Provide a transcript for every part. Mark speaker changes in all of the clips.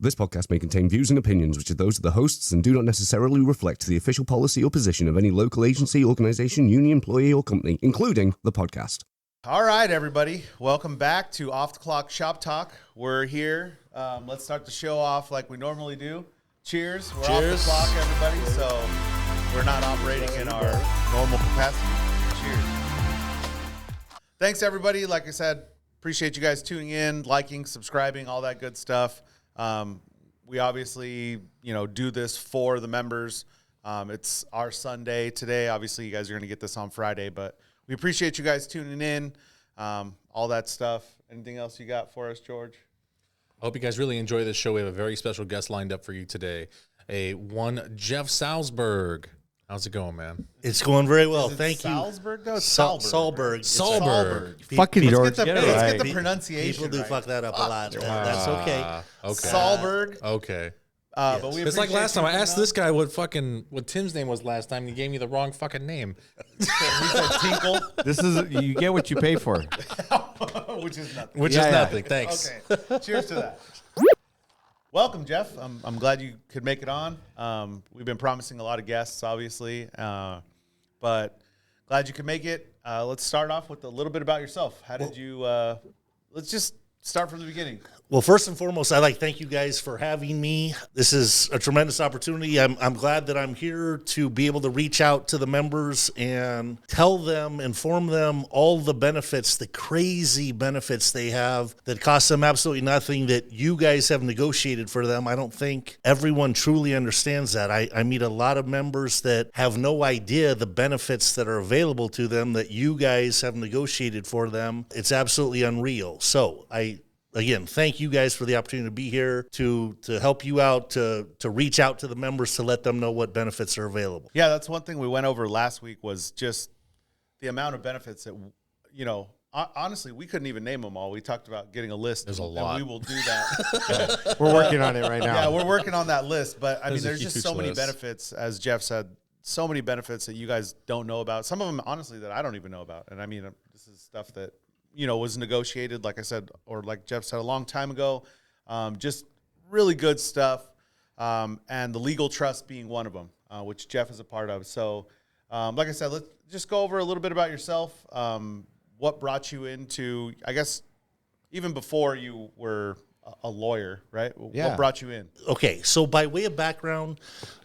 Speaker 1: This podcast may contain views and opinions which are those of the hosts and do not necessarily reflect the official policy or position of any local agency, organization, union, employee, or company, including the podcast.
Speaker 2: All right, everybody. Welcome back to Off the Clock Shop Talk. We're here. Let's start the show off like we normally do. Cheers. We're
Speaker 3: Cheers.
Speaker 2: off the clock, everybody, so we're not operating in our normal capacity. Cheers. Thanks, everybody. Like I said, appreciate you guys tuning in, liking, subscribing, all that good stuff. We obviously, do this for the members. It's our Sunday today. Obviously, you guys are going to get this on Friday, but we appreciate you guys tuning in, all that stuff. Anything else you got for us, George?
Speaker 3: I hope you guys really enjoy this show. We have a very special guest lined up for you today. Jeff Salberg. How's it going, man?
Speaker 4: It's going very well. Thank you.
Speaker 2: Salberg? No, it's Salberg.
Speaker 3: Salberg.
Speaker 5: Fucking George,
Speaker 2: Let's
Speaker 5: get it
Speaker 2: get
Speaker 5: right.
Speaker 2: the pronunciation
Speaker 4: People do
Speaker 2: right.
Speaker 4: fuck that up a lot. That's okay.
Speaker 3: Okay.
Speaker 2: Salberg.
Speaker 3: Okay.
Speaker 2: But we
Speaker 3: It's like
Speaker 2: appreciate
Speaker 3: last time
Speaker 2: you
Speaker 3: I asked
Speaker 2: coming
Speaker 3: this guy what Tim's name was last time, and he gave me the wrong fucking name.
Speaker 2: on. He said Tinkle,
Speaker 5: This is you get what you pay for.
Speaker 2: which is nothing.
Speaker 3: Which
Speaker 5: Yeah,
Speaker 3: is
Speaker 5: yeah.
Speaker 3: nothing. Thanks.
Speaker 2: Okay. Cheers to that. Welcome, Jeff. I'm glad you could make it on. We've been promising a lot of guests, obviously, but glad you could make it. Let's start off with a little bit about yourself. How did you? Let's just start from the beginning.
Speaker 4: Well, first and foremost, I'd like to thank you guys for having me. This is a tremendous opportunity. I'm glad that I'm here to be able to reach out to the members and tell them, inform them all the benefits, the crazy benefits they have that cost them absolutely nothing that you guys have negotiated for them. I don't think everyone truly understands that. I meet a lot of members that have no idea the benefits that are available to them that you guys have negotiated for them. It's absolutely unreal. So Again, thank you guys for the opportunity to be here to help you out, to reach out to the members to let them know what benefits are available.
Speaker 2: Yeah, that's one thing we went over last week was just the amount of benefits that, honestly, we couldn't even name them all. We talked about getting a list.
Speaker 3: There's a lot.
Speaker 2: And we will do that.
Speaker 5: We're working on it right now.
Speaker 2: Yeah, we're working on that list. But, I mean,
Speaker 3: There's a
Speaker 2: there's just
Speaker 3: huge
Speaker 2: so many
Speaker 3: list.
Speaker 2: benefits, as Jeff said, so many benefits that you guys don't know about. Some of them, honestly, that I don't even know about. And, I mean, this is stuff that, was negotiated, like I said, or like Jeff said, a long time ago. Just really good stuff. And the legal trust being one of them, which Jeff is a part of. So, like I said, let's just go over a little bit about yourself. What brought you into, I guess, even before you were a lawyer, right?
Speaker 5: Yeah.
Speaker 2: What brought you in?
Speaker 4: Okay, so by way of background,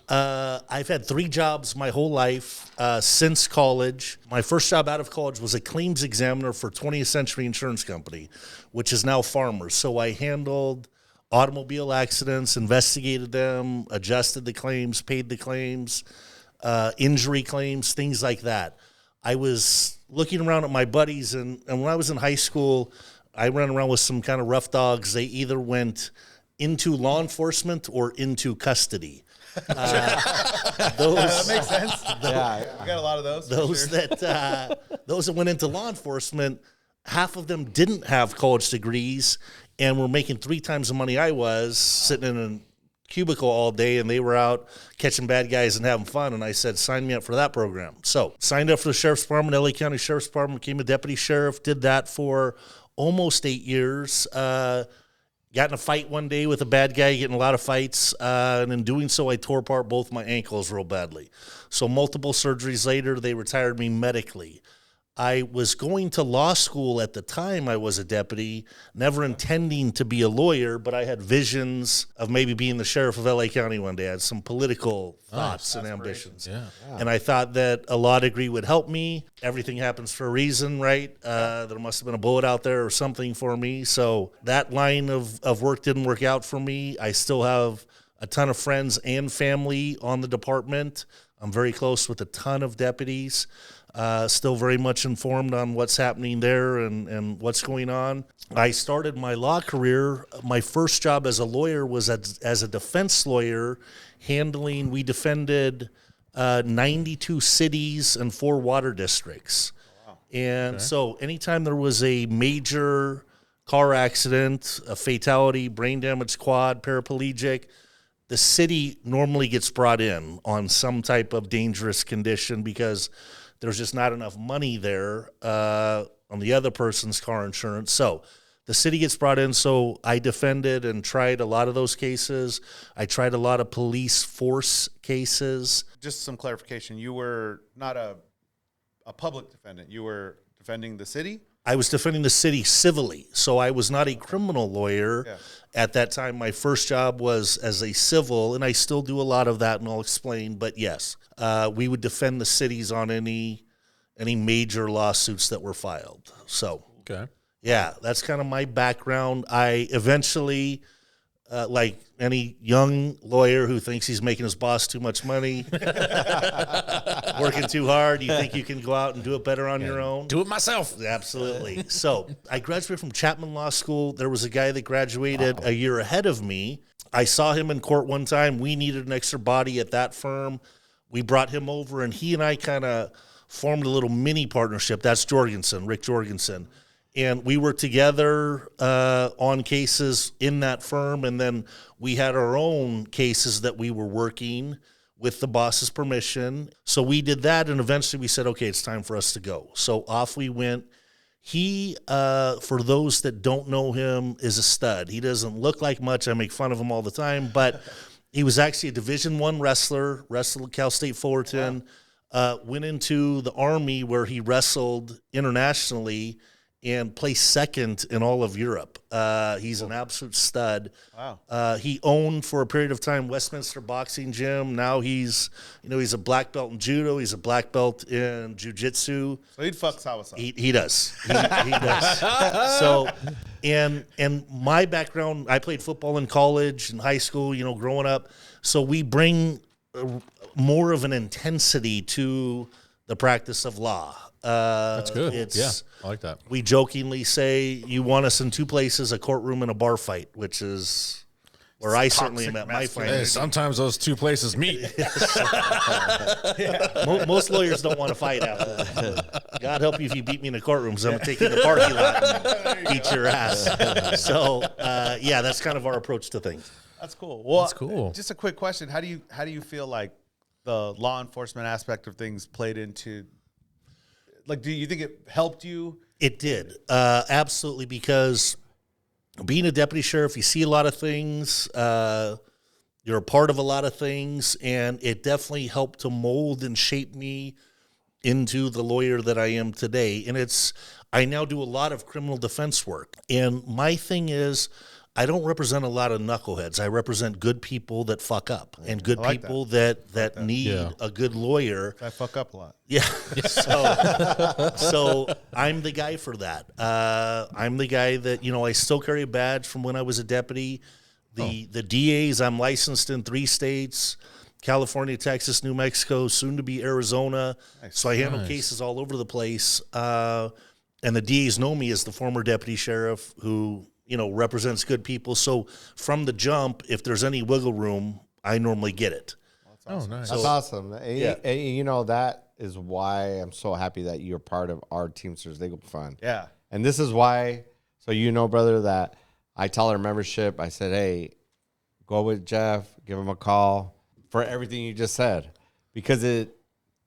Speaker 4: I've had 3 jobs my whole life since college. My first job out of college was a claims examiner for 20th Century Insurance Company, which is now Farmers. So I handled automobile accidents, investigated them, adjusted the claims, paid the claims, injury claims, things like that. I was looking around at my buddies, and when I was in high school, I ran around with some kind of rough dogs. They either went into law enforcement or into custody.
Speaker 2: That makes sense.
Speaker 5: Yeah.
Speaker 2: We got a lot of those.
Speaker 4: Those that went into law enforcement, half of them didn't have college degrees and were making 3 times the money I was, sitting in a cubicle all day, and they were out catching bad guys and having fun. And I said, sign me up for that program. So signed up for the Sheriff's Department, LA County Sheriff's Department, became a deputy sheriff, did that for almost 8 years. Got in a fight one day with a bad guy, getting a lot of fights, and in doing so, I tore apart both my ankles real badly. So multiple surgeries later, they retired me medically. I was going to law school at the time I was a deputy, never intending to be a lawyer, but I had visions of maybe being the sheriff of LA County one day. I had some political thoughts and ambitions.
Speaker 3: Yeah.
Speaker 4: And I thought that a law degree would help me. Everything happens for a reason, right? There must have been a bullet out there or something for me. So that line of work didn't work out for me. I still have a ton of friends and family on the department. I'm very close with a ton of deputies. Still very much informed on what's happening there and what's going on. I started my law career. My first job as a lawyer was as a defense lawyer, we defended 92 cities and 4 water districts. Wow. And so anytime there was a major car accident, a fatality, brain damage, quad, paraplegic, the city normally gets brought in on some type of dangerous condition because there's just not enough money there on the other person's car insurance. So the city gets brought in. So I defended and tried a lot of those cases. I tried a lot of police force cases.
Speaker 2: Just some clarification. You were not a public defendant. You were defending the city?
Speaker 4: I was defending the city civilly. So I was not a criminal lawyer.
Speaker 2: Yeah.
Speaker 4: At that time, my first job was as a civil, and I still do a lot of that, and I'll explain. But yes, we would defend the cities on any major lawsuits that were filed. So,
Speaker 3: Okay.
Speaker 4: yeah, that's kind of my background. I eventually, like any young lawyer who thinks he's making his boss too much money, working too hard, you think you can go out and do it better on your own?
Speaker 3: Do it myself.
Speaker 4: Absolutely. So I graduated from Chapman Law School. There was a guy that graduated a year ahead of me. I saw him in court one time. We needed an extra body at that firm. We brought him over, and he and I kind of formed a little mini partnership. That's Rick Jorgensen. And we were together on cases in that firm, and then we had our own cases that we were working with the boss's permission. So we did that, and eventually we said, okay, it's time for us to go. So off we went. He, for those that don't know him, is a stud. He doesn't look like much. I make fun of him all the time, but he was actually a Division I wrestler, wrestled at Cal State Fullerton, went into the Army where he wrestled internationally and placed second in all of Europe. He's an absolute stud.
Speaker 2: Wow.
Speaker 4: He owned for a period of time Westminster Boxing Gym. Now he's a black belt in judo. He's a black belt in jiu-jitsu.
Speaker 2: So he'd fuck Sawasaki.
Speaker 4: He does. He does. So, and my background, I played football in college and high school, growing up. So we bring more of an intensity to the practice of law.
Speaker 3: That's good. Yeah, I like that.
Speaker 4: We jokingly say you want us in two places, a courtroom and a bar fight, which is where I certainly am at my
Speaker 3: Hey,
Speaker 4: finest.
Speaker 3: sometimes those two places meet.
Speaker 4: Most lawyers don't want to fight after. God help you if you beat me in the courtroom, because I'm going to take you to the parking lot and beat your ass. So, yeah, that's kind of our approach to things.
Speaker 2: That's cool. Well,
Speaker 3: That's cool.
Speaker 2: Just a quick question. How do you feel like the law enforcement aspect of things played into, like, do you think it helped you?
Speaker 4: It did. Absolutely, because being a deputy sheriff, you see a lot of things. You're a part of a lot of things, and it definitely helped to mold and shape me into the lawyer that I am today. And I now do a lot of criminal defense work. And my thing is, I don't represent a lot of knuckleheads. I represent good people that fuck up and good people that need a good lawyer.
Speaker 2: I fuck up a lot.
Speaker 4: Yeah. So I'm the guy for that. I'm the guy that, I still carry a badge from when I was a deputy. The DAs, I'm licensed in 3 states, California, Texas, New Mexico, soon to be Arizona. Nice. So I handle cases all over the place. And the DAs know me as the former deputy sheriff who, represents good people. So from the jump, if there's any wiggle room, I normally get it.
Speaker 3: Oh, nice.
Speaker 5: That's awesome.
Speaker 4: Yeah.
Speaker 5: That is why I'm so happy that you're part of our Teamsters Legal Fund.
Speaker 2: Yeah.
Speaker 5: And this is why, so brother, that I tell our membership, I said, hey, go with Jeff, give him a call for everything you just said. Because it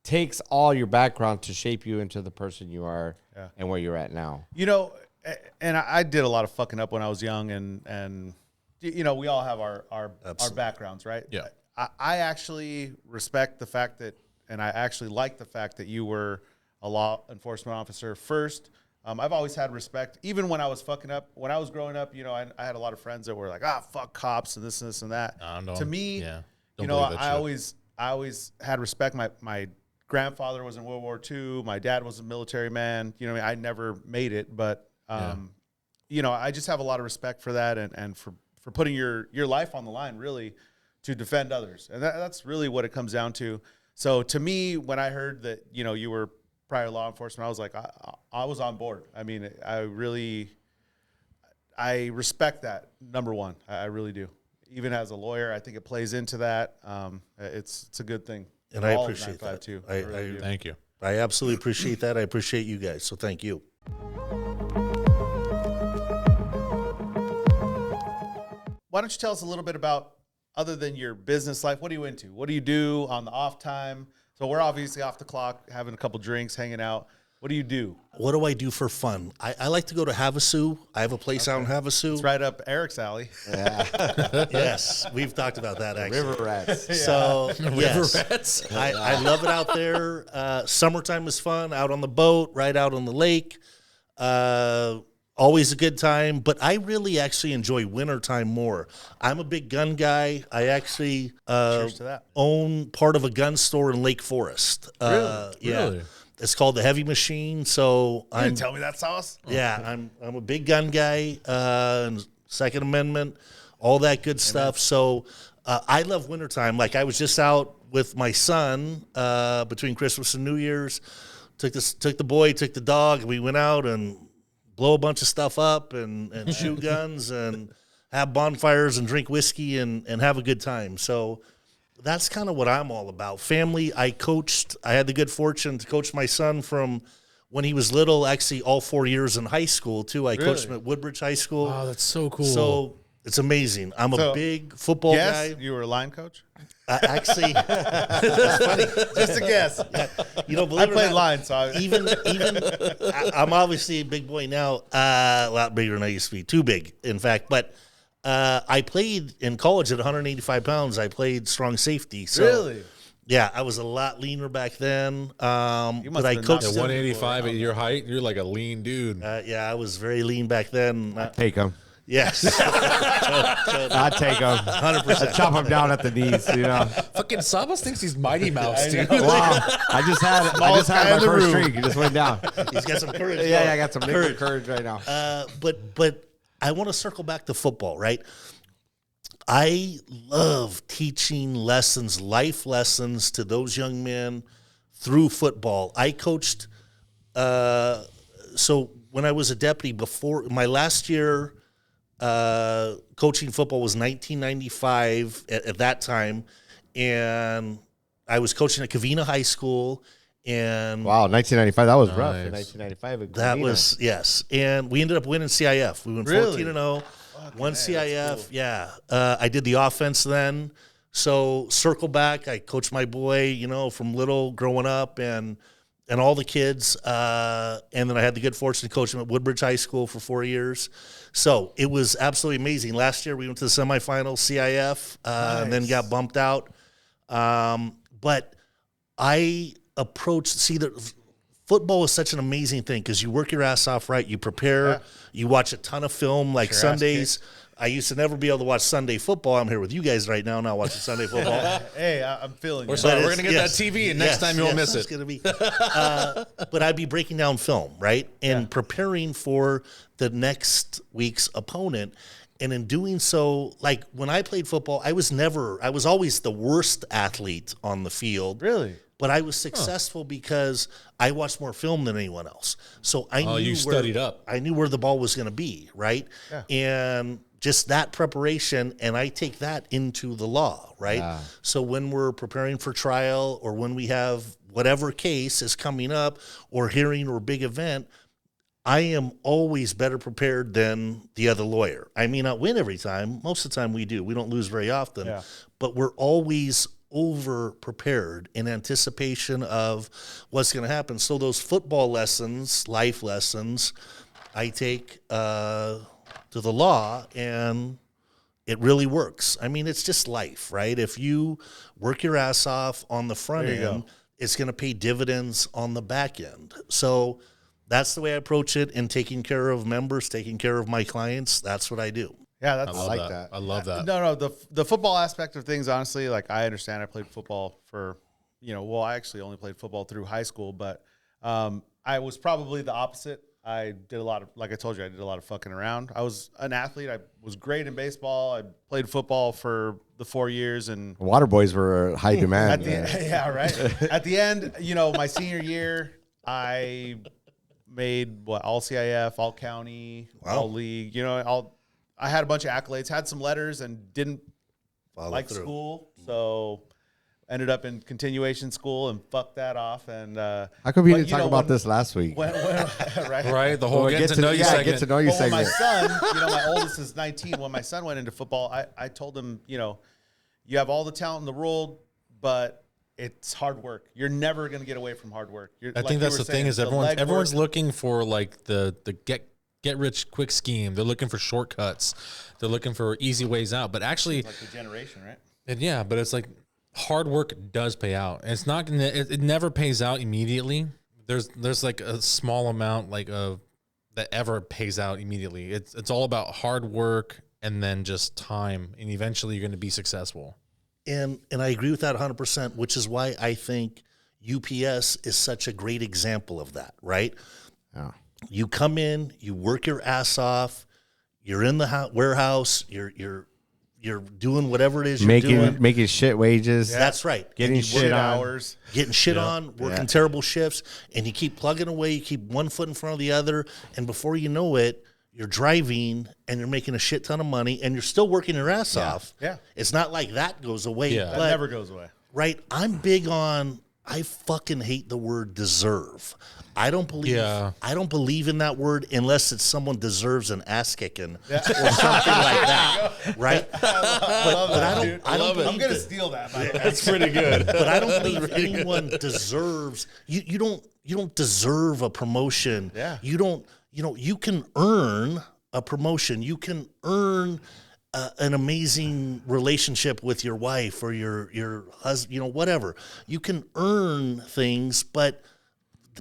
Speaker 5: takes all your background to shape you into the person you are and where you're at now.
Speaker 2: And I did a lot of fucking up when I was young, and we all have our backgrounds, right?
Speaker 3: Yeah.
Speaker 2: I actually respect the fact that, and I actually like the fact that you were a law enforcement officer first. I've always had respect, even when I was fucking up. When I was growing up, I had a lot of friends that were like, fuck cops and this and this and that. To me, I always had respect. My grandfather was in World War II. My dad was a military man. I never made it, but I just have a lot of respect for that and for putting your life on the line, really, to defend others. And that's really what it comes down to. So to me, when I heard that, you were prior law enforcement, I was like, I was on board. I mean, I respect that, number one. I really do. Even as a lawyer, I think it plays into that. It's a good thing.
Speaker 4: And I appreciate that
Speaker 2: too.
Speaker 3: Thank you.
Speaker 4: I absolutely appreciate that. I appreciate you guys. So thank you.
Speaker 2: Why don't you tell us a little bit about, other than your business life, what are you into? What do you do on the off time? So we're obviously off the clock, having a couple drinks, hanging out. What do you do?
Speaker 4: What do I do for fun? I like to go to Havasu. I have a place out in Havasu.
Speaker 2: It's right up Eric's alley.
Speaker 4: Yes, we've talked about that actually.
Speaker 5: River rats.
Speaker 4: So yes,
Speaker 3: Rats.
Speaker 4: I love it out there. Summertime is fun. Out on the boat, right out on the lake. Always a good time. But I really actually enjoy wintertime more. I'm a big gun guy. I actually
Speaker 2: Cheers to that.
Speaker 4: own part of a gun store in Lake Forest. Yeah.
Speaker 3: Really?
Speaker 4: It's called the Heavy Machine. So
Speaker 2: You didn't tell me that, Sauce.
Speaker 4: yeah, I'm a big gun guy, and Second Amendment, all that good stuff. So I love wintertime. Like I was just out with my son between Christmas and New Year's. Took the dog, and we went out and blow a bunch of stuff up and shoot guns and have bonfires and drink whiskey and have a good time. So that's kind of what I'm all about. Family, I had the good fortune to coach my son from when he was little, actually all 4 years in high school, too. I coached him at Woodbridge High School.
Speaker 3: Oh, that's so cool.
Speaker 4: So it's amazing. I'm a big football
Speaker 2: Yes,
Speaker 4: guy.
Speaker 2: you were a line coach.
Speaker 4: Actually, that's funny.
Speaker 2: Just a guess.
Speaker 4: You know,
Speaker 2: I
Speaker 4: believe it or
Speaker 2: played
Speaker 4: not,
Speaker 2: line, so I,
Speaker 4: even I'm obviously a big boy now, a lot bigger than I used to be, too big, in fact. But I played in college at 185 pounds. I played strong safety. So,
Speaker 2: really.
Speaker 4: yeah, I was a lot leaner back then. But I
Speaker 2: have been
Speaker 4: coached.
Speaker 3: At
Speaker 2: knocked
Speaker 3: 185 at your height, you're like a lean dude.
Speaker 4: Yeah, I was very lean back then.
Speaker 5: Take them.
Speaker 4: Yes,
Speaker 5: I'd take them.
Speaker 4: 100%.
Speaker 5: I'd chop them down at the knees, you know.
Speaker 3: Fucking Sabas thinks he's Mighty Mouse, dude.
Speaker 5: Wow. I just had
Speaker 2: Smallest guy
Speaker 5: my
Speaker 2: in the
Speaker 5: first
Speaker 2: room.
Speaker 5: drink. It just went down.
Speaker 4: He's got some courage.
Speaker 5: Yeah, I got some courage right now.
Speaker 4: But I want to circle back to football, right? I love teaching lessons, life lessons to those young men through football. I coached, so when I was a deputy before my last year, coaching football was 1995 at that time. And I was coaching at Covina High School. And
Speaker 5: Wow, 1995. That was rough. In
Speaker 3: Nice.
Speaker 5: 1995, at
Speaker 4: that
Speaker 5: Covina.
Speaker 4: was, yes. And we ended up winning CIF. We went
Speaker 2: Really?
Speaker 4: 14-0, won
Speaker 2: that's
Speaker 4: CIF.
Speaker 2: cool.
Speaker 4: Yeah. I did the offense then. So circle back. I coached my boy, you know, from little growing up and all the kids. And then I had the good fortune to coach him at Woodbridge High School for 4 years. So it was absolutely amazing. Last year we went to the semifinal CIF and then got bumped out. But I approached, football is such an amazing thing because you work your ass off, right? You prepare, you watch a ton of film, like Sundays. I used to never be able to watch Sunday football. I'm here with you guys right now, not watching Sunday football.
Speaker 2: Hey, I'm feeling you.
Speaker 3: We're sorry,
Speaker 4: But
Speaker 3: we're
Speaker 4: it's-
Speaker 3: going to get
Speaker 4: yes,
Speaker 3: that TV, and next time you won't miss
Speaker 4: it's
Speaker 3: it.
Speaker 4: gonna be. But I'd be breaking down film, right, and preparing for the next week's opponent. And in doing so, like when I played football, I was always the worst athlete on the field.
Speaker 2: Really?
Speaker 4: But I was successful because I watched more film than anyone else. So I knew
Speaker 3: you studied up.
Speaker 4: I knew where the ball was going to be, right? Yeah. And just that preparation, and I take that into the law, right?
Speaker 5: Yeah.
Speaker 4: So when we're preparing for trial or when we have whatever case is coming up or hearing or big event, I am always better prepared than the other lawyer. I may not win every time. Most of the time we do. We don't lose very often.
Speaker 2: Yeah.
Speaker 4: But we're always over prepared in anticipation of what's going to happen. So those football lessons, life lessons, I take to the law, and it really works. I mean, it's just life, right? If you work your ass off on the front
Speaker 2: There you
Speaker 4: end,
Speaker 2: go.
Speaker 4: it's going to pay dividends on the back end. So that's the way I approach it, and taking care of members, taking care of my clients, that's what I do.
Speaker 2: Yeah, that's
Speaker 3: I
Speaker 5: like that.
Speaker 3: I love that.
Speaker 2: No, the football aspect of things, honestly, like I understand. I played football for, I actually only played football through high school, but I was probably the opposite. I did a lot of, like I told you, I did a lot of fucking around. I was an athlete. I was great in baseball. I played football for the 4 years, and
Speaker 5: Water boys were high demand.
Speaker 2: yeah, right. At the end, my senior year, I made all CIF, all county, all league. I had a bunch of accolades, had some letters, and didn't like school, so ended up in continuation school and fucked that off. And
Speaker 5: How come we didn't talk about this last week?
Speaker 2: Right?
Speaker 3: The whole get to know you segment.
Speaker 5: Get to know you
Speaker 2: But when my
Speaker 5: segment.
Speaker 2: son, my oldest is 19. When my son went into football, I told him, you have all the talent in the world, but it's hard work. You're never going to get away from hard work.
Speaker 3: I think that's the thing is everyone's looking for like the get rich quick scheme. They're looking for shortcuts. They're looking for easy ways out. But actually,
Speaker 2: like the generation, right?
Speaker 3: And yeah, but it's like hard work does pay out. And it's not gonna. It never pays out immediately. There's like a small amount like of that ever pays out immediately. It's all about hard work and then just time, and eventually you're going to be successful.
Speaker 4: And I agree with that 100%, which is why I think UPS is such a great example of that, right?
Speaker 5: Yeah.
Speaker 4: You come in, you work your ass off, you're in the warehouse, you're doing whatever it is you're doing.
Speaker 5: Making shit wages.
Speaker 4: Yeah. That's right.
Speaker 5: Getting shit
Speaker 2: hours.
Speaker 4: Getting shit on, working terrible shifts, and you keep plugging away, you keep one foot in front of the other, and before you know it, you're driving and you're making a shit ton of money and you're still working your ass off.
Speaker 2: Yeah.
Speaker 4: It's not like that goes away.
Speaker 3: Yeah.
Speaker 2: That never goes away.
Speaker 4: Right. I'm big on, I fucking hate the word deserve. I don't believe in that word unless it's someone deserves an ass kicking or something like that. Right? I don't believe
Speaker 2: I'm going to steal that. By the way.
Speaker 3: That's pretty good.
Speaker 4: But I don't believe anyone deserves you don't deserve a promotion.
Speaker 2: Yeah.
Speaker 4: You can earn a promotion. You can earn an amazing relationship with your wife or your husband, whatever. You can earn things, but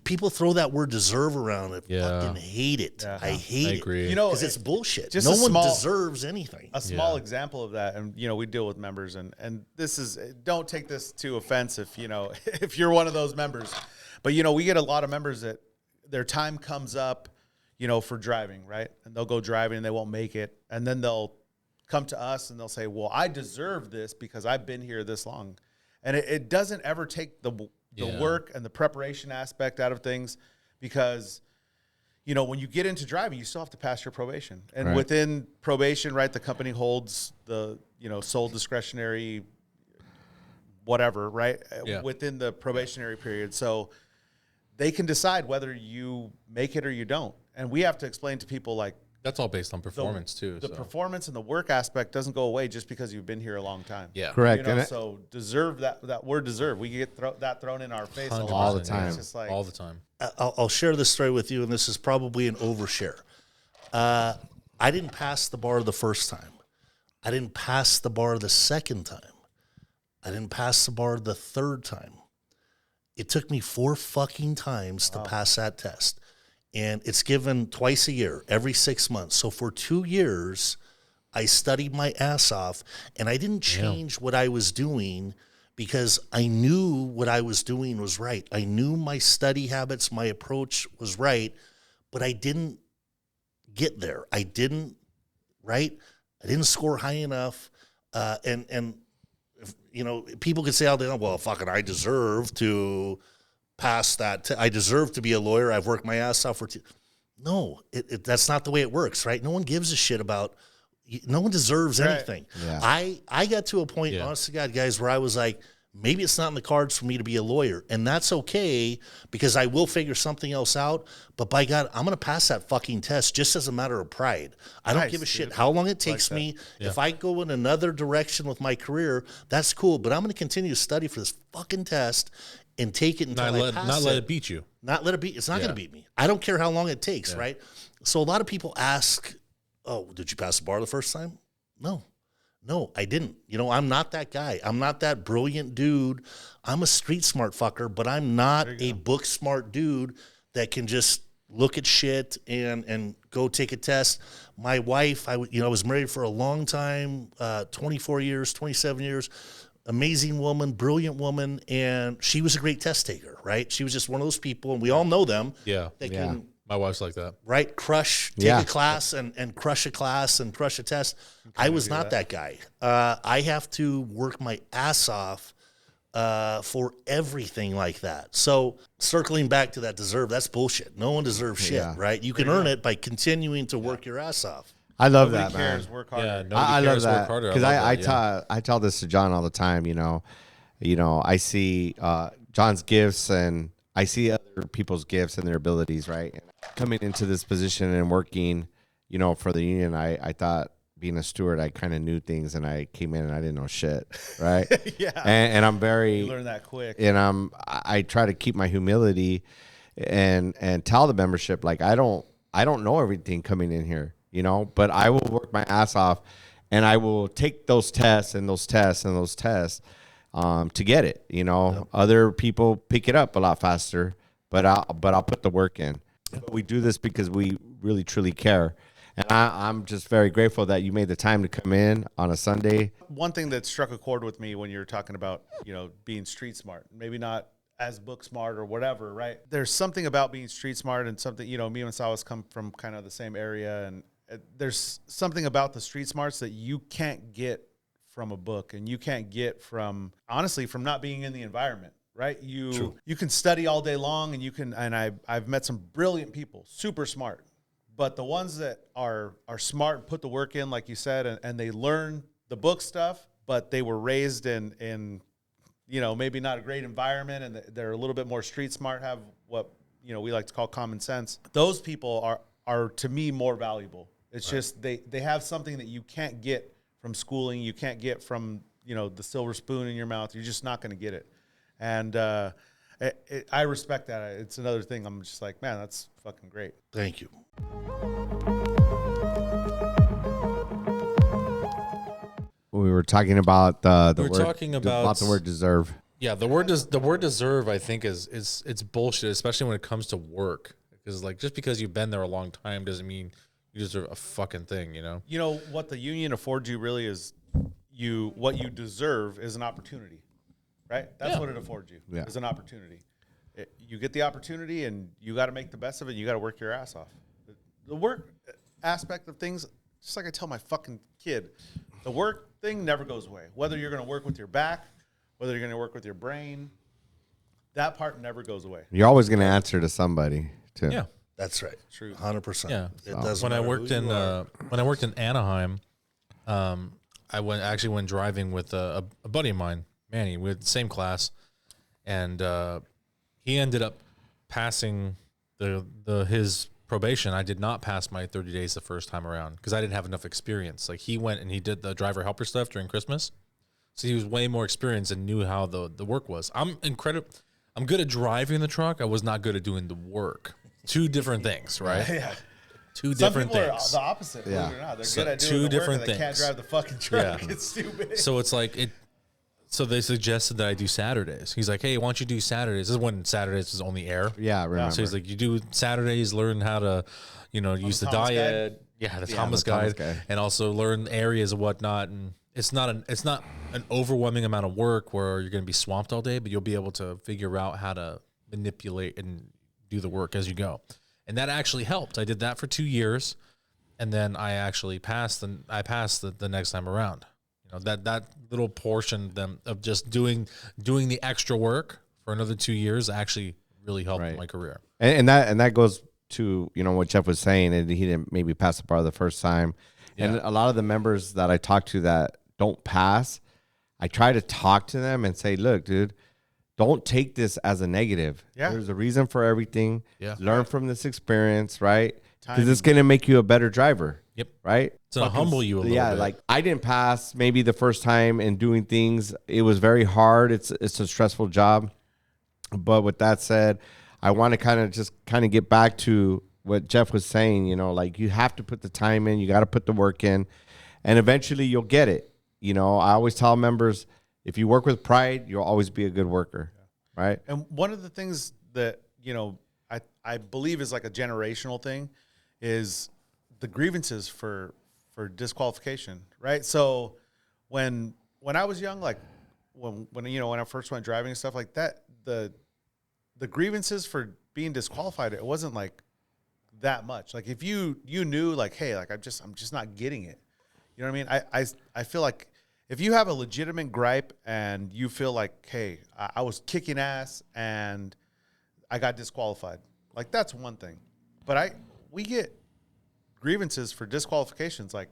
Speaker 4: people throw that word deserve around. I fucking hate it.
Speaker 2: Yeah.
Speaker 4: I hate it.
Speaker 3: Agree.
Speaker 4: Because it's bullshit.
Speaker 2: Just
Speaker 4: no
Speaker 2: a
Speaker 4: one
Speaker 2: small-
Speaker 4: deserves anything.
Speaker 2: A small example of that, and we deal with members, and this is, don't take this to offense if if you're one of those members, but we get a lot of members that their time comes up, for driving, right, and they'll go driving and they won't make it, and then they'll come to us and they'll say, well, I deserve this because I've been here this long, and it doesn't ever take the work and the preparation aspect out of things, because when you get into driving, you still have to pass your probation, and within probation, right, the company holds the sole discretionary whatever, right, within the probationary period, so they can decide whether you make it or you don't, and we have to explain to people like
Speaker 3: That's all based on performance too.
Speaker 2: The performance and the work aspect doesn't go away just because you've been here a long time.
Speaker 3: Yeah,
Speaker 5: correct.
Speaker 2: So deserve that word deserve. We get that thrown in our face a lot.
Speaker 5: All the time.
Speaker 2: It's just like,
Speaker 3: all the time.
Speaker 4: I'll share this story with you, and this is probably an overshare. I didn't pass the bar the first time. I didn't pass the bar the second time. I didn't pass the bar the third time. It took me 4 fucking times to pass that test. And it's given twice a year, every 6 months. So for 2 years, I studied my ass off, and I didn't change what I was doing because I knew what I was doing was right. I knew my study habits, my approach was right, but I didn't get there. I didn't score high enough. And people could say all day long, well, fucking, I deserve to pass that. I deserve to be a lawyer. I've worked my ass off for No, that's not the way it works, right? No one gives a shit about, no one deserves anything.
Speaker 5: Yeah.
Speaker 4: I got to a point, honest to God, guys, where I was like, maybe it's not in the cards for me to be a lawyer. And that's okay, because I will figure something else out. But by God, I'm going to pass that fucking test just as a matter of pride. I don't give a shit how long it takes me. If I go in another direction with my career, that's cool. But I'm going to continue to study for this fucking test and take it until I pass it.
Speaker 3: Not let it beat you.
Speaker 4: Not let it beat. It's not going to beat me. I don't care how long it takes, right? So a lot of people ask, oh, did you pass the bar the first time? No, I didn't. I'm not that guy. I'm not that brilliant dude. I'm a street smart fucker, but I'm not a book smart dude that can just look at shit and go take a test. My wife, I was married for a long time, 24 years, 27 years, amazing woman, brilliant woman, and she was a great test taker, right? She was just one of those people, and we all know them.
Speaker 3: Yeah.
Speaker 4: That can,
Speaker 3: my wife's like that.
Speaker 4: right, take a class and crush a class and crush a test. I was not that guy. I have to work my ass off for everything like that. So circling back to that deserve, that's bullshit. No one deserves shit, right? You can earn it by continuing to work your ass off.
Speaker 5: I love
Speaker 2: Nobody
Speaker 5: that, man.
Speaker 2: cares. Work harder.
Speaker 3: Yeah,
Speaker 5: I love that
Speaker 3: because
Speaker 5: I tell this to John all the time. I see John's gifts and I see other people's gifts and their abilities, right? And coming into this position and working, for the union, I thought being a steward, I kind of knew things, and I came in and I didn't know shit, right?
Speaker 2: Yeah.
Speaker 5: And I'm very,
Speaker 2: You learn that quick.
Speaker 5: and I try to keep my humility, and tell the membership like I don't know everything coming in here, you know, but I will work my ass off, and I will take those tests and those tests and those tests to get it. You know, yep. Other people pick it up a lot faster, but I'll put the work in. But we do this because we really truly care. And I'm just very grateful that you made the time to come in on a Sunday.
Speaker 2: One thing that struck a chord with me when you're talking about, you know, being street smart, maybe not as book smart or whatever, right? There's something about being street smart and something, you know, me and Sawas come from kind of the same area. And there's something about the street smarts that you can't get from a book, and you can't get from, honestly, from not being in the environment, right? You can study all day long, and you can, and I've met some brilliant people, super smart. But the ones that are smart and put the work in, like you said, and they learn the book stuff, but they were raised in, you know, maybe not a great environment, and they're a little bit more street smart, have what, you know, we like to call common sense. Those people are to me more valuable. It's just they have something that you can't get from schooling, you can't get from, you know, the silver spoon in your mouth. You're just not going to get it. And I respect that. It's another thing. I'm just like, man, that's fucking great.
Speaker 4: Thank you.
Speaker 5: We were talking about the
Speaker 3: We're
Speaker 5: word,
Speaker 3: talking about
Speaker 5: the word deserve.
Speaker 3: Yeah, the word deserve, I think it's bullshit, especially when it comes to work. Because like just because you've been there a long time doesn't mean you deserve a fucking thing, you know?
Speaker 2: You know what the union affords you really is what you deserve is an opportunity. Right? That's what it affords you.
Speaker 5: Yeah.
Speaker 2: Is an opportunity. You get the opportunity, and you got to make the best of it. You got to work your ass off. The work aspect of things, just like I tell my fucking kid, the work thing never goes away. Whether you're going to work with your back, whether you're going to work with your brain, that part never goes away.
Speaker 5: You're always going to answer to somebody, too.
Speaker 3: Yeah.
Speaker 4: That's right.
Speaker 2: True.
Speaker 4: 100%.
Speaker 3: Yeah.
Speaker 4: It doesn't
Speaker 3: When I
Speaker 4: matter
Speaker 3: worked in Anaheim, I went driving with a buddy of mine, Manny. We had the same class, and he ended up passing his probation. I did not pass my 30 days the first time around because I didn't have enough experience. Like he went and he did the driver helper stuff during Christmas, so he was way more experienced and knew how the work was. I'm good at driving the truck. I was not good at doing the work. Two different things, right?
Speaker 2: Yeah.
Speaker 3: Two
Speaker 2: Some
Speaker 3: different
Speaker 2: people
Speaker 3: things.
Speaker 2: are the opposite. Believe it or not. They're good at doing
Speaker 3: two
Speaker 2: the
Speaker 3: different
Speaker 2: work, and they can't
Speaker 3: things.
Speaker 2: drive the fucking truck.
Speaker 3: Yeah.
Speaker 2: It's too big.
Speaker 3: So it's like it. So they suggested that I do Saturdays. He's like, "Hey, why don't you do Saturdays?" This is when Saturdays was only air.
Speaker 5: Yeah, I remember.
Speaker 3: So he's like, "You do Saturdays, learn how to, you know, use the diet." Yeah, the Thomas Guide, and also learn areas and whatnot. And it's not an overwhelming amount of work where you're going to be swamped all day, but you'll be able to figure out how to manipulate and do the work as you go. And that actually helped. I did that for 2 years, and then I actually passed. And I passed the next time around. You know, that little portion of just doing the extra work for another 2 years actually really helped my career.
Speaker 5: And that goes to, you know, what Jeff was saying, and he didn't maybe pass the bar the first time. Yeah. And a lot of the members that I talk to that don't pass, I try to talk to them and say, look, dude, don't take this as a negative.
Speaker 2: Yeah.
Speaker 5: There's a reason for everything.
Speaker 3: Yeah.
Speaker 5: Learn from this experience, right? Because it's going to make you a better driver.
Speaker 3: Yep.
Speaker 5: Right?
Speaker 3: It's going to humble you a little bit.
Speaker 5: Yeah, like I didn't pass maybe the first time in doing things. It was very hard. It's a stressful job. But with that said, I want to kind of get back to what Jeff was saying, you know, like you have to put the time in, you got to put the work in, and eventually you'll get it. You know, I always tell members, if you work with pride, you'll always be a good worker, right?
Speaker 2: And one of the things that, you know, I believe is like a generational thing is the grievances for disqualification, right? So when I was young, like when I first went driving and stuff like that, the grievances for being disqualified, it wasn't like that much. Like if you knew like, hey, like I'm just not getting it. You know what I mean? I feel like if you have a legitimate gripe and you feel like, hey, I was kicking ass and I got disqualified, like that's one thing. But we get grievances for disqualifications, like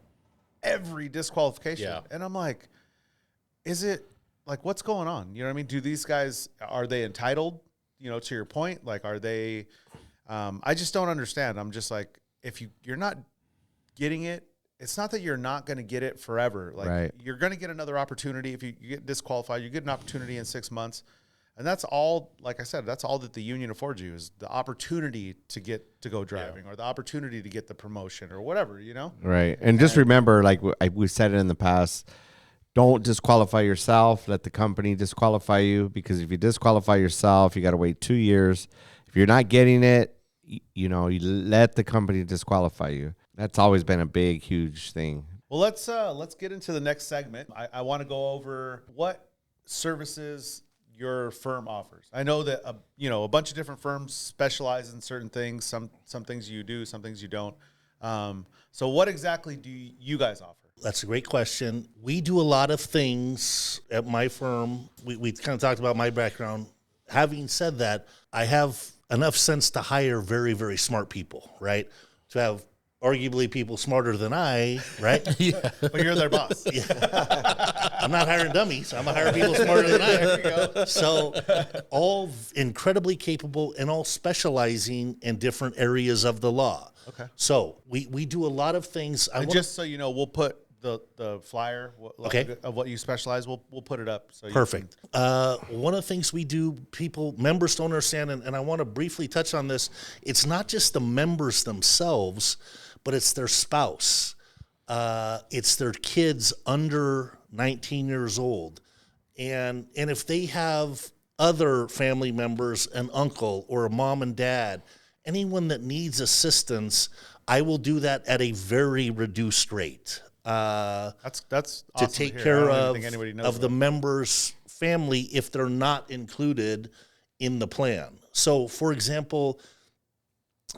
Speaker 2: every disqualification.
Speaker 3: Yeah.
Speaker 2: And I'm like, is it like, what's going on? You know what I mean? Do these guys, are they entitled, you know, to your point? Like, are they, I just don't understand. I'm just like, if you're not getting it it's not that you're not going to get it forever. Like
Speaker 5: Right.
Speaker 2: you're going to get another opportunity. If you get disqualified, you get an opportunity in 6 months. And that's all, like I said, that's all that the union affords you is the opportunity to get to go driving or the opportunity to get the promotion or whatever, you know?
Speaker 5: Right. And just remember, like we said it in the past, don't disqualify yourself. Let the company disqualify you, because if you disqualify yourself, you got to wait 2 years. If you're not getting it, you let the company disqualify you. That's always been a big, huge thing.
Speaker 2: Well, let's get into the next segment. I want to go over what services your firm offers. I know that a bunch of different firms specialize in certain things. Some things you do, some things you don't. So what exactly do you guys offer?
Speaker 4: That's a great question. We do a lot of things at my firm. We kind of talked about my background. Having said that, I have enough sense to hire very, very smart people, right? To have arguably people smarter than I, right?
Speaker 3: Yeah.
Speaker 2: But you're their boss.
Speaker 4: I'm not hiring dummies. I'm hiring people smarter than I.
Speaker 2: There you go.
Speaker 4: So all incredibly capable and all specializing in different areas of the law.
Speaker 2: Okay.
Speaker 4: So we do a lot of things.
Speaker 2: And just so you know, we'll put the flyer of what you specialize. We'll put it up. So
Speaker 4: Perfect. One of the things we do, members don't understand, and I want to briefly touch on this. It's not just the members themselves, but it's their spouse. It's their kids under 19 years old. And if they have other family members, an uncle or a mom and dad, anyone that needs assistance, I will do that at a very reduced rate.
Speaker 2: That's awesome
Speaker 4: to take
Speaker 2: hear.
Speaker 4: care
Speaker 2: I don't even think anybody knows
Speaker 4: of the members' family if they're not included in the plan. So, for example,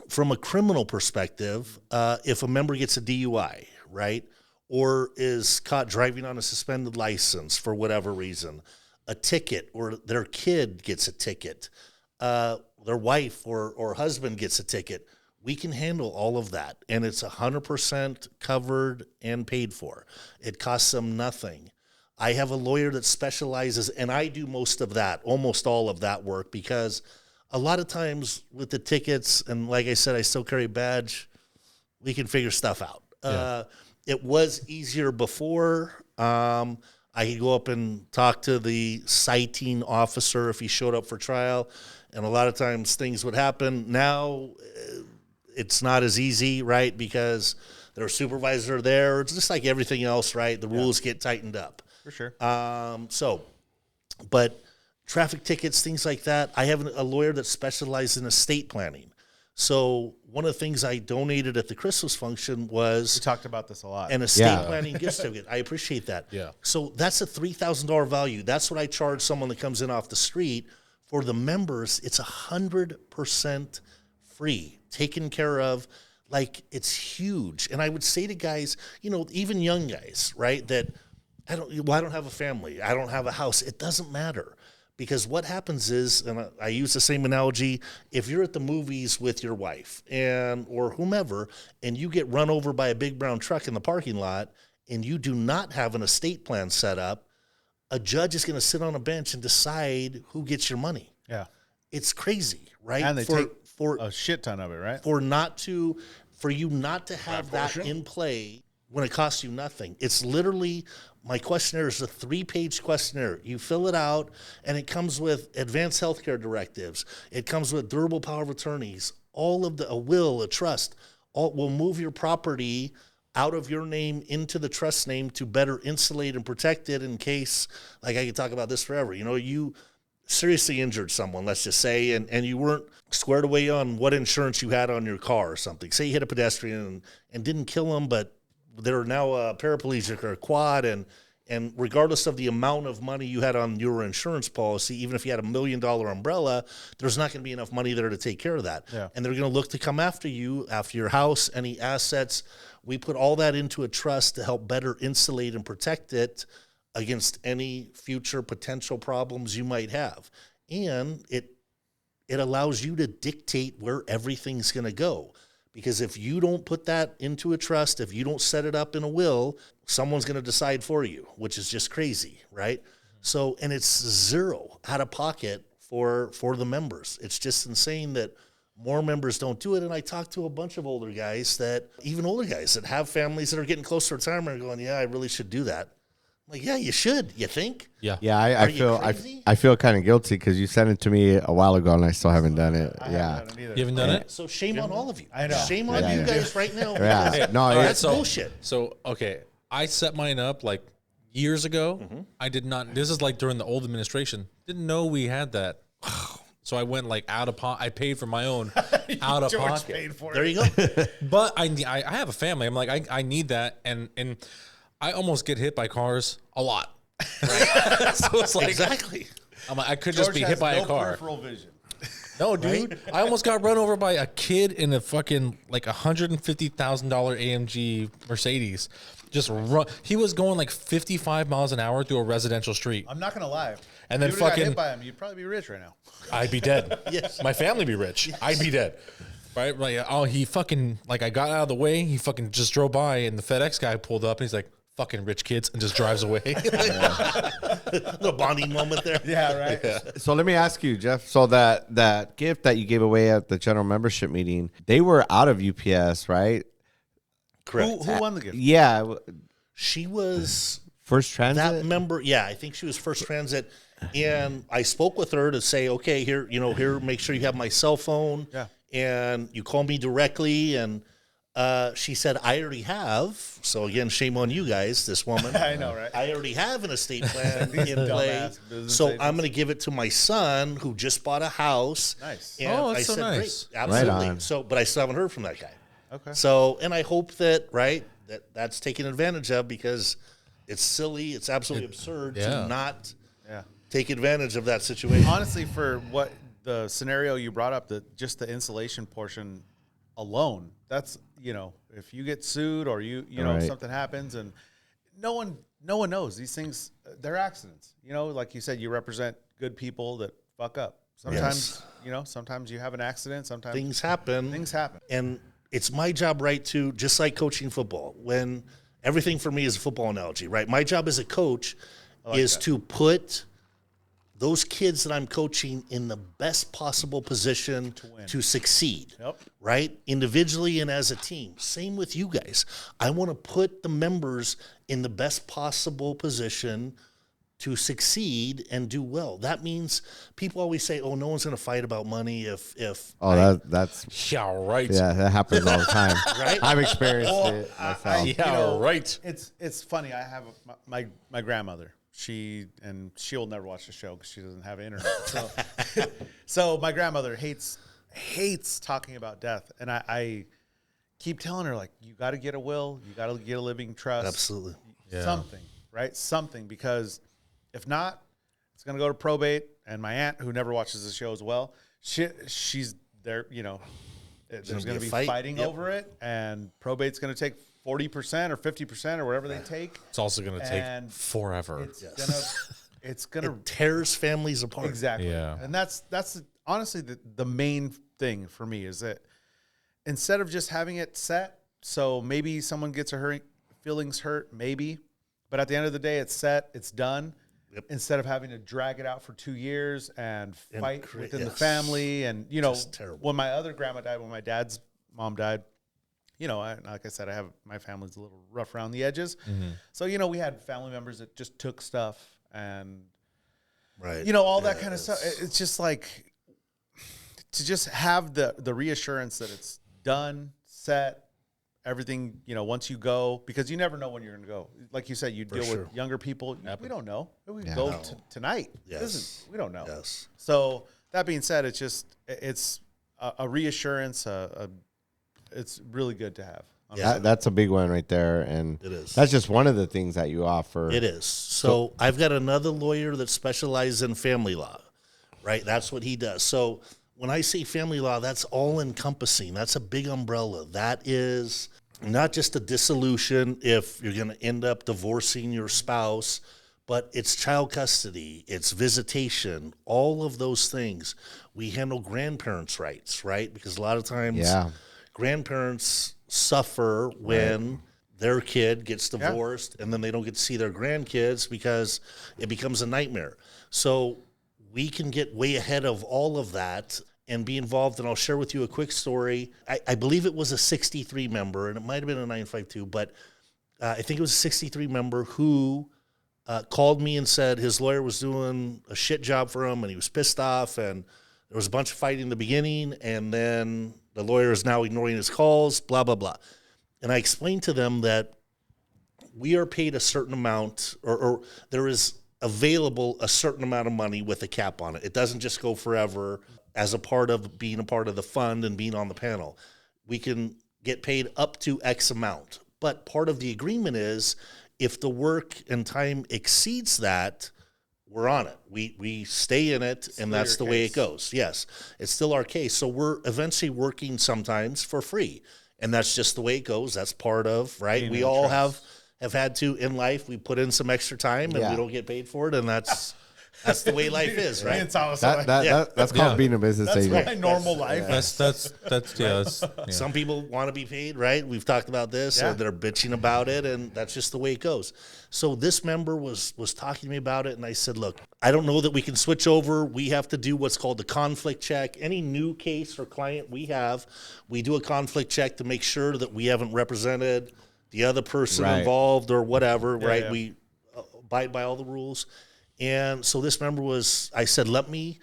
Speaker 4: from a criminal perspective, if a member gets a DUI, right, or is caught driving on a suspended license for whatever reason, a ticket, or their kid gets a ticket, their wife or husband gets a ticket, we can handle all of that, and it's 100% covered and paid for. It costs them nothing. I have a lawyer that specializes, and I do most of that, almost all of that work, because a lot of times with the tickets, and like I said, I still carry a badge, we can figure stuff out.
Speaker 3: Yeah.
Speaker 4: It was easier before. I could go up and talk to the citing officer if he showed up for trial, and a lot of times things would happen. Now, it's not as easy, right, because their supervisor there. It's just like everything else, right? The rules get tightened up.
Speaker 2: For sure.
Speaker 4: But traffic tickets, things like that, I have a lawyer that specializes in estate planning. So one of the things I donated at the Christmas function was
Speaker 2: We talked about this a lot.
Speaker 4: an estate planning gift certificate. I appreciate that.
Speaker 3: Yeah.
Speaker 4: So that's a $3,000 value. That's what I charge someone that comes in off the street. For the members, it's 100% free, taken care of. Like, it's huge. And I would say to guys, even young guys, right, that I don't have a family, I don't have a house. It doesn't matter, because what happens is, and I use the same analogy, if you're at the movies with your wife or whomever, and you get run over by a big brown truck in the parking lot, and you do not have an estate plan set up, a judge is going to sit on a bench and decide who gets your money.
Speaker 2: Yeah.
Speaker 4: It's crazy, right?
Speaker 2: And they take a shit ton of it, right?
Speaker 4: For you not to have that in play when it costs you nothing. It's literally, my questionnaire is a 3-page questionnaire. You fill it out, and it comes with advanced healthcare directives. It comes with durable power of attorneys, a will, a trust. Will move your property out of your name into the trust name to better insulate and protect it in case, like I could talk about this forever. You seriously injured someone, let's just say, and you weren't squared away on what insurance you had on your car or something. Say you hit a pedestrian and didn't kill them, but they're now a paraplegic or a quad, and regardless of the amount of money you had on your insurance policy, even if you had $1 million umbrella, there's not going to be enough money there to take care of that.
Speaker 2: Yeah.
Speaker 4: And they're going to look to come after you, after your house, any assets. We put all that into a trust to help better insulate and protect it against any future potential problems you might have. And it allows you to dictate where everything's going to go. Because if you don't put that into a trust, if you don't set it up in a will, someone's going to decide for you, which is just crazy, right? So, and it's zero out of pocket for the members. It's just insane that more members don't do it. And I talked to a bunch of older guys that have families that are getting close to retirement and going, yeah, I really should do that. I'm like, yeah, you should. You think?
Speaker 3: Yeah.
Speaker 5: Yeah,
Speaker 4: Crazy?
Speaker 5: I feel kind of guilty because you sent it to me a while ago and I still haven't done it.
Speaker 2: I
Speaker 5: Yeah.
Speaker 2: haven't done it either.
Speaker 3: You haven't done it?
Speaker 4: So shame on all of you.
Speaker 2: I know.
Speaker 4: Shame on you guys right now.
Speaker 5: Yeah. No,
Speaker 3: All right,
Speaker 5: it's
Speaker 4: bullshit.
Speaker 3: So, okay, I set mine up like years ago. I did not. This is like during the old administration. Didn't know we had that. So I went like out of pocket. I paid for my own out of
Speaker 2: George
Speaker 3: pocket.
Speaker 2: paid for
Speaker 4: There
Speaker 2: it.
Speaker 4: you go.
Speaker 3: But I have a family. I'm like I need that, and I almost get hit by cars a lot. Right? So it's like
Speaker 4: Exactly.
Speaker 3: I'm like I could
Speaker 2: George
Speaker 3: just be
Speaker 2: has
Speaker 3: hit by
Speaker 2: no
Speaker 3: a car.
Speaker 2: peripheral vision.
Speaker 3: No, dude, I almost got run over by a kid in a fucking like $150,000 AMG Mercedes. Just run. He was going like 55 miles an hour through a residential street.
Speaker 2: I'm not gonna lie.
Speaker 3: And then
Speaker 2: if you would've got
Speaker 3: fucking-
Speaker 2: hit by him, you'd probably be rich right now.
Speaker 3: I'd be dead.
Speaker 4: Yes.
Speaker 3: My family be rich. I'd be dead. Right? Like, oh, he fucking, like, I got out of the way. He fucking just drove by, and the FedEx guy pulled up, and he's like, fucking rich kids, and just drives away.
Speaker 4: Little bonding moment there.
Speaker 2: Yeah, right.
Speaker 5: So let me ask you, Jeff. So that gift that you gave away at the general membership meeting, they were out of UPS, right?
Speaker 4: Correct.
Speaker 2: Who won the gift?
Speaker 5: Yeah.
Speaker 4: She was
Speaker 5: First Transit.
Speaker 4: that member. Yeah, I think she was First Transit. And I spoke with her to say, okay, here, make sure you have my cell phone.
Speaker 2: Yeah.
Speaker 4: And you call me directly. And she said, I already have. So again, shame on you guys, this woman.
Speaker 2: I know, right?
Speaker 4: I already have an estate plan in play.
Speaker 2: dumbass business
Speaker 4: So
Speaker 2: agents.
Speaker 4: I'm going to give it to my son who just bought a house.
Speaker 2: Nice.
Speaker 4: And
Speaker 3: Oh, that's
Speaker 4: I
Speaker 3: so
Speaker 4: said,
Speaker 3: nice.
Speaker 4: great, absolutely.
Speaker 5: on.
Speaker 4: So, but I still haven't heard from that guy.
Speaker 2: Okay.
Speaker 4: So, and I hope that, that's taken advantage of because it's silly. It's absolutely absurd
Speaker 3: yeah.
Speaker 4: to not
Speaker 2: Yeah.
Speaker 4: take advantage of that situation.
Speaker 2: Honestly, for what the scenario you brought up, just the insulation portion alone, that's, if you get sued or you know,
Speaker 5: Right.
Speaker 2: something happens and no one knows these things, they're accidents. Like you said, you represent good people that fuck up. Sometimes, sometimes you have an accident. Sometimes
Speaker 4: Things happen.
Speaker 2: things happen.
Speaker 4: And it's my job, right, to just like coaching football. When everything for me is a football analogy, right? My job as a coach is to put those kids that I'm coaching in the best possible position to succeed,
Speaker 2: Yep.
Speaker 4: right? Individually and as a team. Same with you guys. I want to put the members in the best possible position to succeed and do well. That means people always say, "Oh, no one's going to fight about money if
Speaker 5: that's
Speaker 3: Yeah, right.
Speaker 5: yeah, that happens all the time.
Speaker 4: Right?
Speaker 5: I've experienced it myself.
Speaker 3: Yeah, right.
Speaker 2: It's funny. I have my grandmother. She'll never watch the show because she doesn't have internet. So, so my grandmother hates talking about death, and I keep telling her, like, you got to get a will, you got to get a living trust,
Speaker 4: Absolutely.
Speaker 2: something, right? Something, because if not, it's gonna go to probate. And my aunt, who never watches the show as well, she's there. There's going to be
Speaker 4: fight.
Speaker 2: fighting
Speaker 4: Yep. over
Speaker 2: it, and probate's going to take 40% or 50% or whatever they take.
Speaker 3: It's also going to take
Speaker 2: And
Speaker 3: forever.
Speaker 2: It's gonna
Speaker 4: It tears families apart.
Speaker 2: exactly.
Speaker 3: Yeah.
Speaker 2: And that's honestly the main thing for me is that instead of just having it set, so maybe someone gets her feelings hurt, maybe, but at the end of the day, it's set, it's done.
Speaker 4: Yep.
Speaker 2: Instead of having to drag it out for 2 years and fight within the
Speaker 4: yes.
Speaker 2: family, and
Speaker 4: Just terrible.
Speaker 2: when my other grandma died, when my dad's mom died, like I said, my family's a little rough around the edges.
Speaker 3: Mm-hmm.
Speaker 2: So, we had family members that just took stuff and,
Speaker 4: Right.
Speaker 2: all that kind of stuff. It's just like to just have the reassurance that it's done, set, everything, once you go, because you never know when you're going to go. Like you said, you deal
Speaker 4: sure.
Speaker 2: with younger people. We don't know. We
Speaker 5: Yeah.
Speaker 2: go
Speaker 4: No.
Speaker 2: tonight.
Speaker 4: Yes.
Speaker 2: We don't know.
Speaker 4: Yes.
Speaker 2: So that being said, it's a reassurance. It's really good to have.
Speaker 4: Yeah.
Speaker 5: That's a big one right there, and
Speaker 4: It is.
Speaker 5: that's just one of the things that you offer.
Speaker 4: It is. So I've got another lawyer that specializes in family law, right? That's what he does. So when I say family law, that's all encompassing. That's a big umbrella. That is not just a dissolution if you're going to end up divorcing your spouse, but it's child custody, it's visitation, all of those things. We handle grandparents' rights, right? Because a lot of times
Speaker 5: Yeah.
Speaker 4: grandparents suffer when their kid gets divorced and then they don't get to see their grandkids because it becomes a nightmare. So we can get way ahead of all of that and be involved. And I'll share with you a quick story. I believe it was a 63 member, and it might have been a 952, but I think it was a 63 member who called me and said his lawyer was doing a shit job for him, and he was pissed off, and there was a bunch of fighting in the beginning, and then the lawyer is now ignoring his calls, blah, blah, blah. And I explained to them that we are paid a certain amount, or there is available a certain amount of money with a cap on it. It doesn't just go forever as a part of being a part of the fund and being on the panel. We can get paid up to X amount. But part of the agreement is if the work and time exceeds that, we're on it. We stay in it, and that's the way it goes. Yes, it's still our case. So we're eventually working sometimes for free, and that's just the way it goes. That's part of, right? We all have had to in life. We put in some extra time, and we don't get paid for it, and that's the way life is, right?
Speaker 5: That's called being a business agent.
Speaker 2: That's my normal life.
Speaker 3: That's
Speaker 4: Some people want to be paid, right? We've talked about this, and they're bitching about it, and that's just the way it goes. So this member was talking to me about it, and I said, look, I don't know that we can switch over. We have to do what's called the conflict check. Any new case or client we do a conflict check to make sure that we haven't represented the other person involved or whatever, right? Yeah. We abide by all the rules. And so this member I said, let me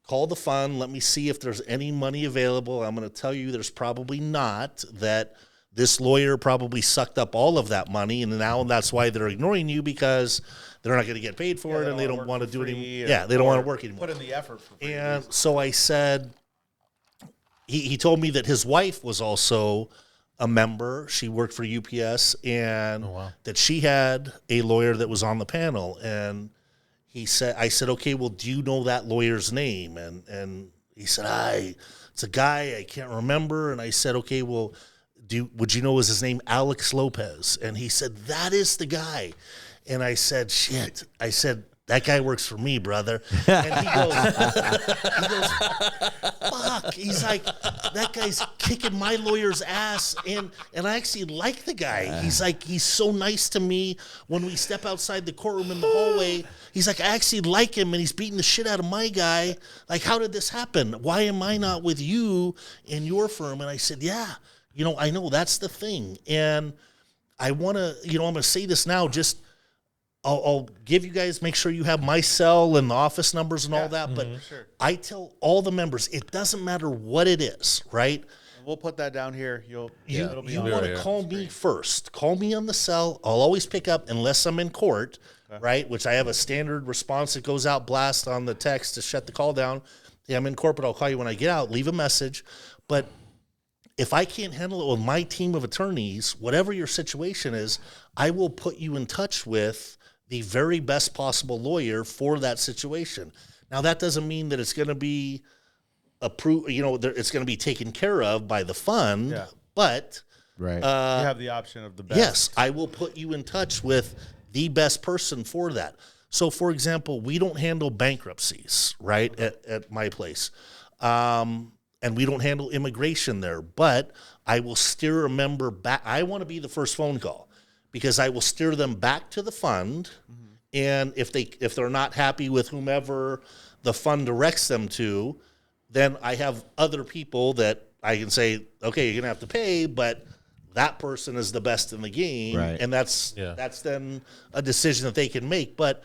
Speaker 4: call the fund. Let me see if there's any money available. I'm going to tell you there's probably not, that this lawyer probably sucked up all of that money. And now that's why they're ignoring you, because they're not going to get paid for it, and they don't want to do it anymore. Yeah, they don't want to work anymore.
Speaker 2: Put in the effort for free.
Speaker 4: And so I said, he told me that his wife was also a member. She worked for UPS, and that she had a lawyer that was on the panel. And I said, okay, well, do you know that lawyer's name? And he said, it's a guy, I can't remember. And I said, okay, well, would you know, is his name Alex Lopez? And he said, that is the guy. And I said, shit. I said, that guy works for me, brother. And he goes, fuck. He's like, that guy's kicking my lawyer's ass. And I actually like the guy. He's like, he's so nice to me when we step outside the courtroom in the hallway. He's like, I actually like him, and he's beating the shit out of my guy. Like, how did this happen? Why am I not with you in your firm? And I said, yeah, I know that's the thing. And I want to, I'm going to say this now, just I'll give you guys, make sure you have my cell and the office numbers and all that. But I tell all the members, it doesn't matter what it is, right?
Speaker 2: We'll put that down here. You
Speaker 4: want to call me first. Call me on the cell. I'll always pick up unless I'm in court, right? Which I have a standard response that goes out blast on the text to shut the call down. Yeah, I'm in court, but I'll call you when I get out. Leave a message. But if I can't handle it with my team of attorneys, whatever your situation is, I will put you in touch with the very best possible lawyer for that situation. Now, that doesn't mean that it's going to be approved, it's going to be taken care of by the fund, but
Speaker 2: you have the option of the best.
Speaker 4: Yes, I will put you in touch with the best person for that. So, for example, we don't handle bankruptcies, right, at my place. And we don't handle immigration there, but I will steer a member back. I want to be the first phone call, because I will steer them back to the fund, and if they're not happy with whomever the fund directs them to, then I have other people that I can say, okay, you're gonna have to pay, but that person is the best in the game, and that's then a decision that they can make. But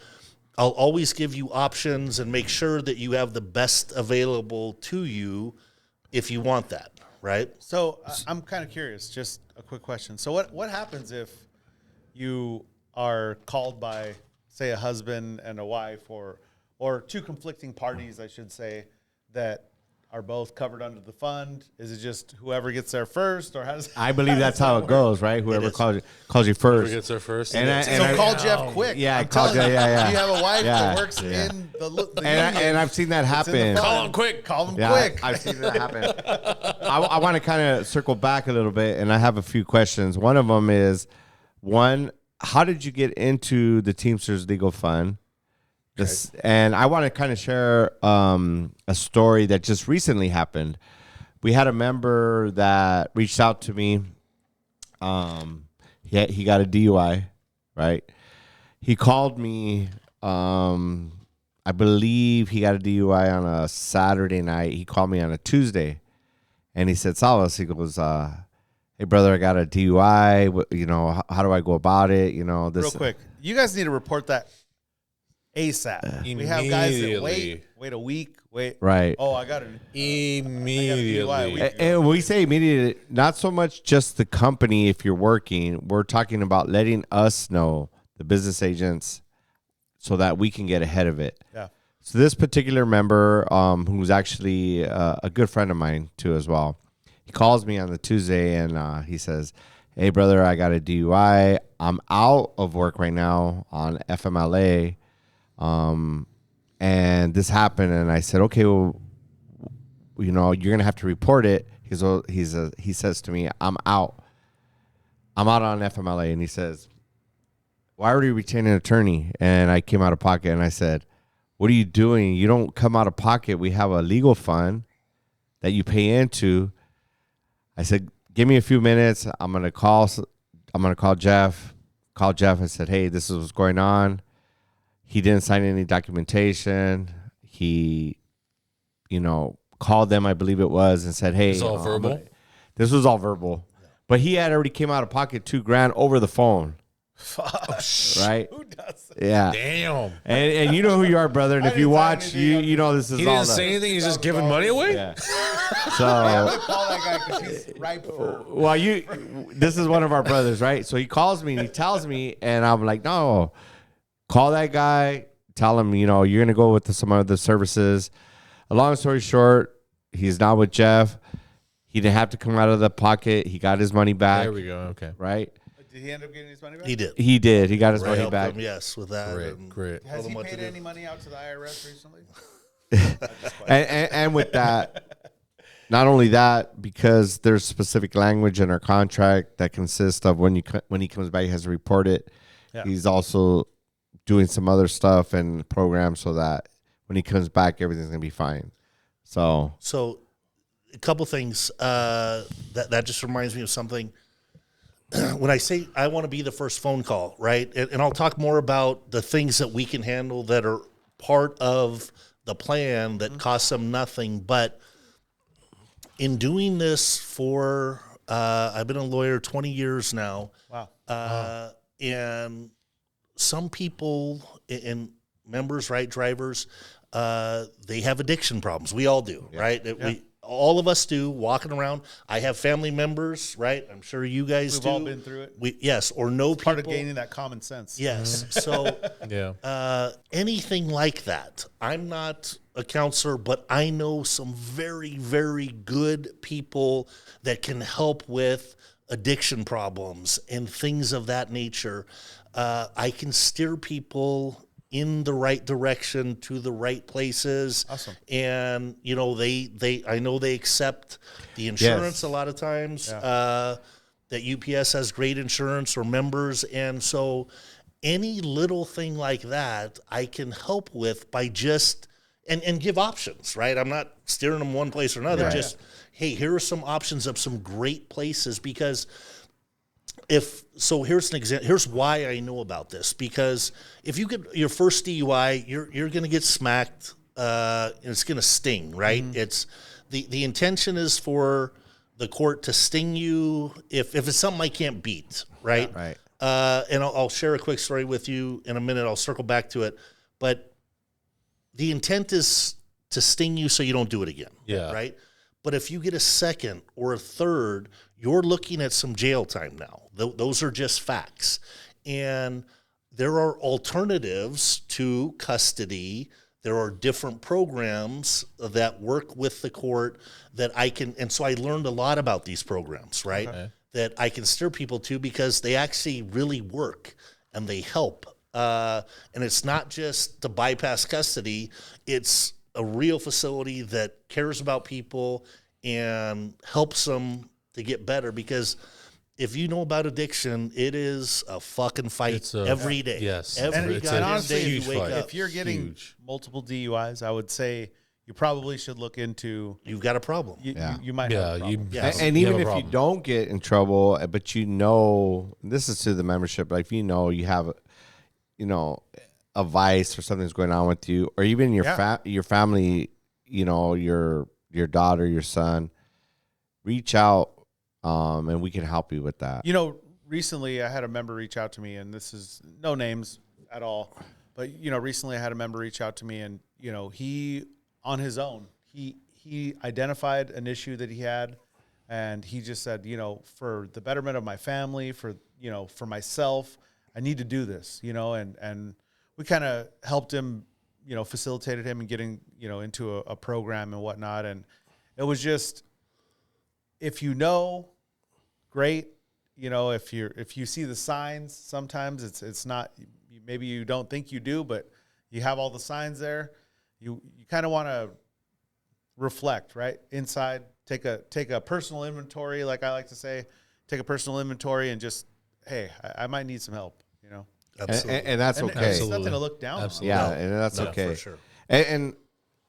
Speaker 4: I'll always give you options and make sure that you have the best available to you if you want that, right?
Speaker 2: So I'm kind of curious, just a quick question. So what happens if you are called by, say, a husband and a wife, or two conflicting parties, I should say, that are both covered under the fund? Is it just whoever gets there first, or
Speaker 5: I believe that's how it goes, right? Whoever calls you first.
Speaker 3: Whoever gets there first.
Speaker 2: Call Jeff quick.
Speaker 5: Yeah,
Speaker 2: I'm telling you,
Speaker 5: you
Speaker 2: have a wife that works in the union.
Speaker 5: And I've seen that happen.
Speaker 2: Call him quick.
Speaker 5: I've seen that happen. I want to kind of circle back a little bit, and I have a few questions. One of them is, how did you get into the Teamsters Legal Fund? And I want to kind of share a story that just recently happened. We had a member that reached out to me. He got a DUI, right? He called me. I I believe he got a DUI on a Saturday night. He called me on a Tuesday, and he said, Salas, he goes, hey, brother, I got a DUI. You know, how do I go about it? You know, this.
Speaker 2: Real quick, you guys need to report that ASAP. We have guys that wait a week,
Speaker 5: Right.
Speaker 2: Oh, I got it
Speaker 3: Immediately.
Speaker 5: And we say immediately, not so much just the company if you're working. We're talking about letting us know, the business agents, so that we can get ahead of it.
Speaker 2: Yeah.
Speaker 5: So this particular member, who's actually a good friend of mine too as well, he calls me on the Tuesday and he says, hey, brother, I got a DUI. I'm out of work right now on FMLA. And this happened, and I said, okay, well, you know, you're gonna have to report it. He says to me, I'm out on FMLA, and he says, why are you retaining an attorney? And I came out of pocket, and I said, what are you doing? You don't come out of pocket. We have a legal fund that you pay into. I said, give me a few minutes. I'm gonna call Jeff. I said, hey, this is what's going on. He didn't sign any documentation. He, you know, called them, I believe it was, and said, hey.
Speaker 3: It's all verbal?
Speaker 5: This was all verbal. But he had already came out of pocket $2,000 over the phone. Right?
Speaker 2: Who does that?
Speaker 5: Yeah.
Speaker 3: Damn.
Speaker 5: And you know who you are, brother. And if you watch, you know this is
Speaker 3: He
Speaker 5: all
Speaker 3: didn't say anything. He's just giving money away?
Speaker 5: Yeah.
Speaker 2: I'm
Speaker 5: So,
Speaker 2: gonna call that guy because he's right before.
Speaker 5: well, this is one of our brothers, right? So he calls me and he tells me, and I'm like, no, call that guy, tell him, you know, you're going to go with some other services. A long story short, he's not with Jeff. He didn't have to come out of the pocket. He got his money back.
Speaker 3: There we go. Okay.
Speaker 5: Right?
Speaker 2: Did he end up getting his money back?
Speaker 4: He did.
Speaker 5: He did. He got his
Speaker 4: I
Speaker 5: money
Speaker 4: helped
Speaker 5: back.
Speaker 4: him, yes, with that. and
Speaker 3: Great.
Speaker 2: Has
Speaker 4: told him
Speaker 2: he
Speaker 4: what to
Speaker 2: paid
Speaker 4: do.
Speaker 2: any money out to the IRS recently?
Speaker 5: And with that, not only that, because there's specific language in our contract that consists of when he comes back, he has to report it.
Speaker 2: Yeah.
Speaker 5: He's also doing some other stuff and programs so that when he comes back, everything's gonna be fine. So
Speaker 4: a couple things that just reminds me of something. When I say I want to be the first phone call, right? And I'll talk more about the things that we can handle that are part of the plan that cost them nothing. But in doing this for, I've been a lawyer 20 years now.
Speaker 2: Wow.
Speaker 4: And some people and members, right, drivers, they have addiction problems. We all do, right? All of us do, walking around. I have family members, right? I'm sure you guys do.
Speaker 2: We've all been through it.
Speaker 4: Yes, or know people.
Speaker 2: Part of gaining that common sense.
Speaker 4: Yes. So
Speaker 3: Yeah.
Speaker 4: anything like that. I'm not a counselor, but I know some very, very good people that can help with addiction problems and things of that nature. I can steer people in the right direction to the right places.
Speaker 2: Awesome.
Speaker 4: And, you know, I know they accept the insurance a lot of times. That UPS has great insurance or members. And so any little thing like that I can help with by just and give options, right? I'm not steering them one place or another. Hey, here are some options of some great places, because here's an example. Here's why I know about this, because if you get your first DUI, you're going to get smacked. And it's going to sting, right? Mm-hmm. It's the intention is for the court to sting you if it's something I can't beat, right?
Speaker 5: Yeah, right.
Speaker 4: And I'll share a quick story with you in a minute. I'll circle back to it, but the intent is to sting you so you don't do it again.
Speaker 3: Yeah.
Speaker 4: Right. But if you get a second or a third, you're looking at some jail time now. Those are just facts. And there are alternatives to custody. There are different programs that work with the court that I can, and so I learned a lot about these programs, right? Okay. That I can steer people to because they actually really work and they help. And it's not just to bypass custody. It's a real facility that cares about people and helps them to get better, because if you know about addiction, it is a fucking fight every day.
Speaker 3: Yes.
Speaker 4: Every
Speaker 2: honestly,
Speaker 4: day you wake up.
Speaker 2: If you're getting multiple DUIs, I would say you probably should look into.
Speaker 4: You've got a problem.
Speaker 2: You might have a problem.
Speaker 5: And even if you don't get in trouble, but you know, this is to the membership, like if you know you have, you know, advice or something's going on with you, or even your your family, you know, your daughter, your son, reach out, and we can help you with that.
Speaker 2: You know, recently I had a member reach out to me, and this is no names at all, but you know, recently I had a member reach out to me, and you know, he on his own, he identified an issue that he had, and he just said, you know, for the betterment of my family, for, you know, for myself, I need to do this, you know, and we kind of helped him, you know, facilitated him in getting, you know, into a program and whatnot. And it was just, if you know, great, you know, if you see the signs, sometimes it's not, maybe you don't think you do, but you have all the signs there. You kind of want to reflect, right? Inside, take a personal inventory, like I like to say, take a personal inventory and just, hey, I might need some help, you know?
Speaker 4: Absolutely.
Speaker 5: And that's okay.
Speaker 2: It's nothing to look down on.
Speaker 5: Yeah, and that's okay.
Speaker 4: For sure.
Speaker 5: And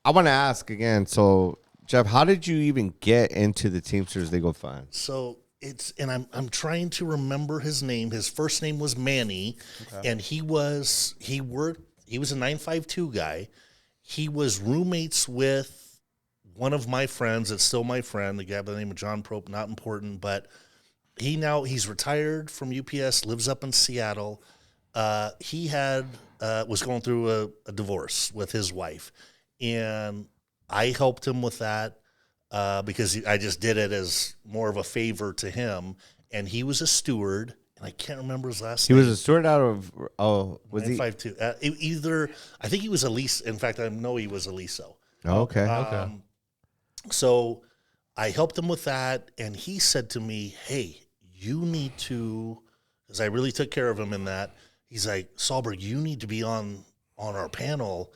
Speaker 5: I want to ask again, so Jeff, how did you even get into the Teamsters Legal Fund?
Speaker 4: So and I'm trying to remember his name. His first name was Manny, and he was a 952 guy. He was roommates with one of my friends that's still my friend, the guy by the name of John Prope, not important, but he's retired from UPS, lives up in Seattle. He was going through a divorce with his wife, and I helped him with that because I just did it as more of a favor to him. And he was a steward, and I can't remember his last name.
Speaker 5: He was a steward out of was he?
Speaker 4: 952. Either I think he was a lease. In fact, I know he was a liso.
Speaker 5: Oh, okay.
Speaker 4: So I helped him with that, and he said to me, "Hey, you need to," because I really took care of him in that. He's like, "Salberg, you need to be on our panel.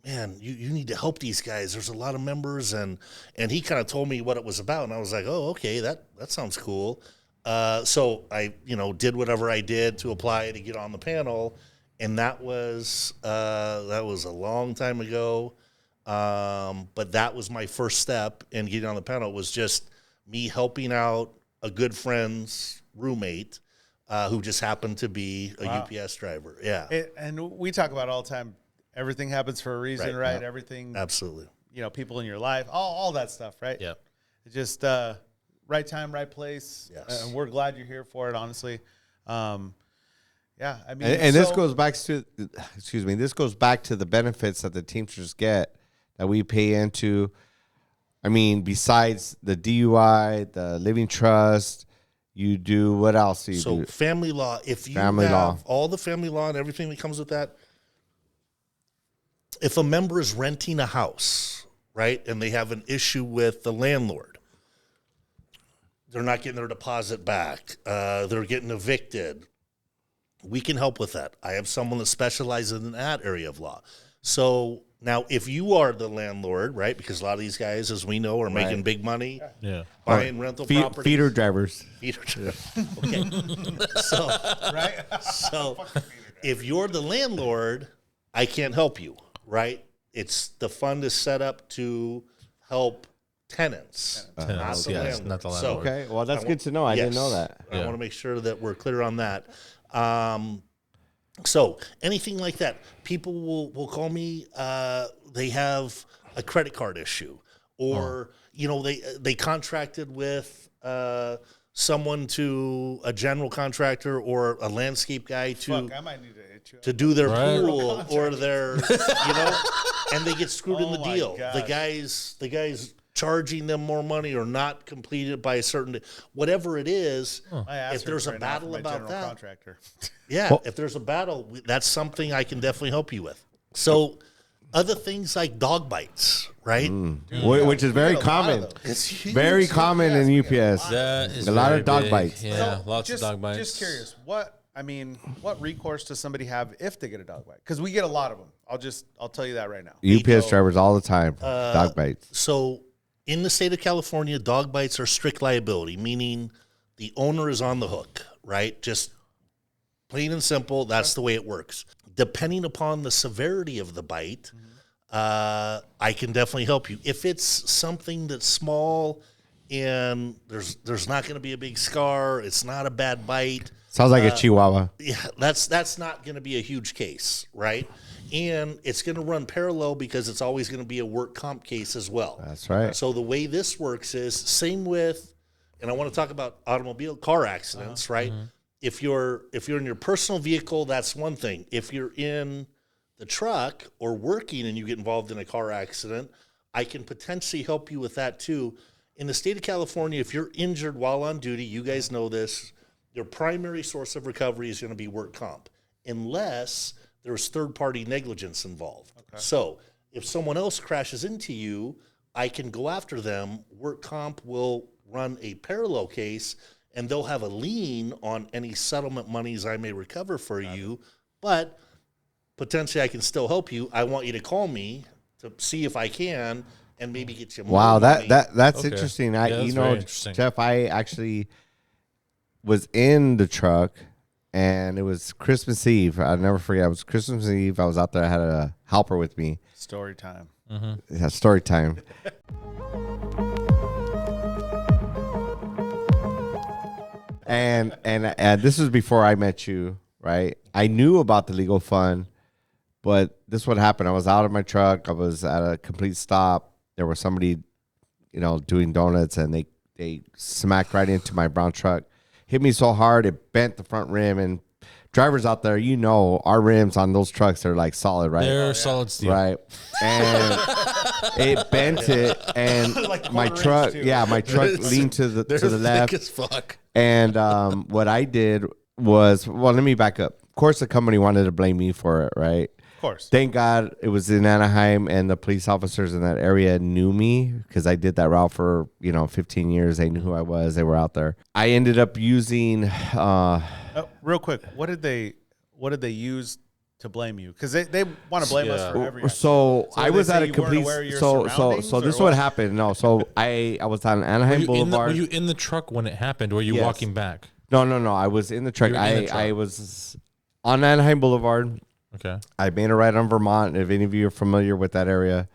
Speaker 4: Man, you need to help these guys. There's a lot of members," and he kind of told me what it was about, and I was like, "Oh, okay, that sounds cool." So I, you know, did whatever I did to apply to get on the panel, and that was a long time ago. But that was my first step in getting on the panel, was just me helping out a good friend's roommate who just happened to be a UPS driver. Yeah.
Speaker 2: And we talk about it all the time. Everything happens for a reason, right?
Speaker 4: Yeah.
Speaker 2: Everything.
Speaker 4: Absolutely.
Speaker 2: You know, people in your life, all that stuff, right?
Speaker 3: Yeah.
Speaker 2: It's just right time, right place.
Speaker 4: Yes.
Speaker 2: And we're glad you're here for it, honestly. Yeah, I mean,
Speaker 5: And this goes back to, this goes back to the benefits that the Teamsters get that we pay into. I mean, besides the DUI, the living trust, you do, what else do you do?
Speaker 4: So family law, if you
Speaker 5: Family
Speaker 4: have
Speaker 5: law.
Speaker 4: all the family law and everything that comes with that, if a member is renting a house, right, and they have an issue with the landlord, they're not getting their deposit back, they're getting evicted, we can help with that. I have someone that specializes in that area of law. So now if you are the landlord, right, because a lot of these guys, as we know, are making big money, buying rental properties.
Speaker 5: Feeder drivers.
Speaker 4: Okay. So, right? So if you're the landlord, I can't help you, right? The fund is set up to help tenants, not the landlord.
Speaker 3: Not the landlord.
Speaker 5: Okay, well, that's good to know. I didn't know that.
Speaker 4: I want to make sure that we're clear on that. So anything like that, people will call me. They have a credit card issue, or you know, they contracted with someone, to a general contractor or a landscape guy
Speaker 2: I might need to hit you up.
Speaker 4: to do their pool or their, you know, and they get screwed in the deal.
Speaker 2: gosh.
Speaker 4: The guy's charging them more money or not completed by a certain, whatever it is. If there's a battle about that,
Speaker 2: contractor.
Speaker 4: if there's a battle, that's something I can definitely help you with. So other things like dog bites, right?
Speaker 5: Which is very common.
Speaker 4: It's huge.
Speaker 5: Very common in UPS.
Speaker 3: That is
Speaker 5: A lot
Speaker 3: very
Speaker 5: of dog
Speaker 3: big.
Speaker 5: bites.
Speaker 3: Yeah, lots of dog bites.
Speaker 2: Just curious, what recourse does somebody have if they get a dog bite? Because we get a lot of them. I'll tell you that right now.
Speaker 5: UPS drivers all the time. Dog bites.
Speaker 4: So in the state of California, dog bites are strict liability, meaning the owner is on the hook, right? Just plain and simple, that's the way it works. Depending upon the severity of the bite, I can definitely help you. If it's something that's small and there's not going to be a big scar, it's not a bad bite.
Speaker 5: Sounds like a Chihuahua.
Speaker 4: Yeah, that's not going to be a huge case, right? And it's going to run parallel because it's always going to be a work comp case as well.
Speaker 5: That's right.
Speaker 4: So the way this works is same with, and I want to talk about car accidents, right? If you're in your personal vehicle, that's one thing. If you're in the truck or working and you get involved in a car accident, I can potentially help you with that too. In the state of California, if you're injured while on duty, you guys know this, your primary source of recovery is going to be work comp, unless there's third-party negligence involved. Okay. So if someone else crashes into you, I can go after them. Work comp will run a parallel case, and they'll have a lien on any settlement monies I may recover for you, but potentially I can still help you. I want you to call me to see if I can and maybe get you more money.
Speaker 5: That's
Speaker 3: Okay.
Speaker 5: interesting.
Speaker 3: Yeah, that's very interesting.
Speaker 5: Jeff, I actually was in the truck, and it was Christmas Eve. I'll never forget. It was Christmas Eve. I was out there. I had a helper with me.
Speaker 2: Story time.
Speaker 5: Yeah, story time. and this was before I met you, right? I knew about the legal fund, but this is what happened. I was out of my truck. I was at a complete stop. There was somebody, doing donuts, and they smacked right into my brown truck. Hit me so hard it bent the front rim. And drivers out there, our rims on those trucks are like solid, right?
Speaker 3: They're solid steel.
Speaker 5: Right. And it bent it, and
Speaker 2: Like
Speaker 5: my
Speaker 2: quarter
Speaker 5: truck,
Speaker 2: inch, too.
Speaker 5: my truck leaned to the left.
Speaker 4: Thick as fuck.
Speaker 5: And what I did was, let me back up. Of course, the company wanted to blame me for it, right?
Speaker 2: Of course.
Speaker 5: Thank God it was in Anaheim, and the police officers in that area knew me because I did that route for 15 years. They knew who I was. They were out there. I ended up using.
Speaker 2: Real quick, what did they use to blame you? Because they want to blame us for every.
Speaker 5: So I
Speaker 2: they
Speaker 5: was
Speaker 2: say
Speaker 5: at a
Speaker 2: you weren't
Speaker 5: complete.
Speaker 2: aware of your
Speaker 5: So
Speaker 2: surroundings,
Speaker 5: this
Speaker 2: or
Speaker 5: is what happened. No, so I was on Anaheim Boulevard.
Speaker 3: Were you in the truck when it happened, or were you
Speaker 5: Yes.
Speaker 3: walking back?
Speaker 5: No. I was in the truck.
Speaker 3: You were in the truck.
Speaker 5: I was on Anaheim Boulevard.
Speaker 3: Okay.
Speaker 5: I made a right on Vermont. If any of you are familiar with that area,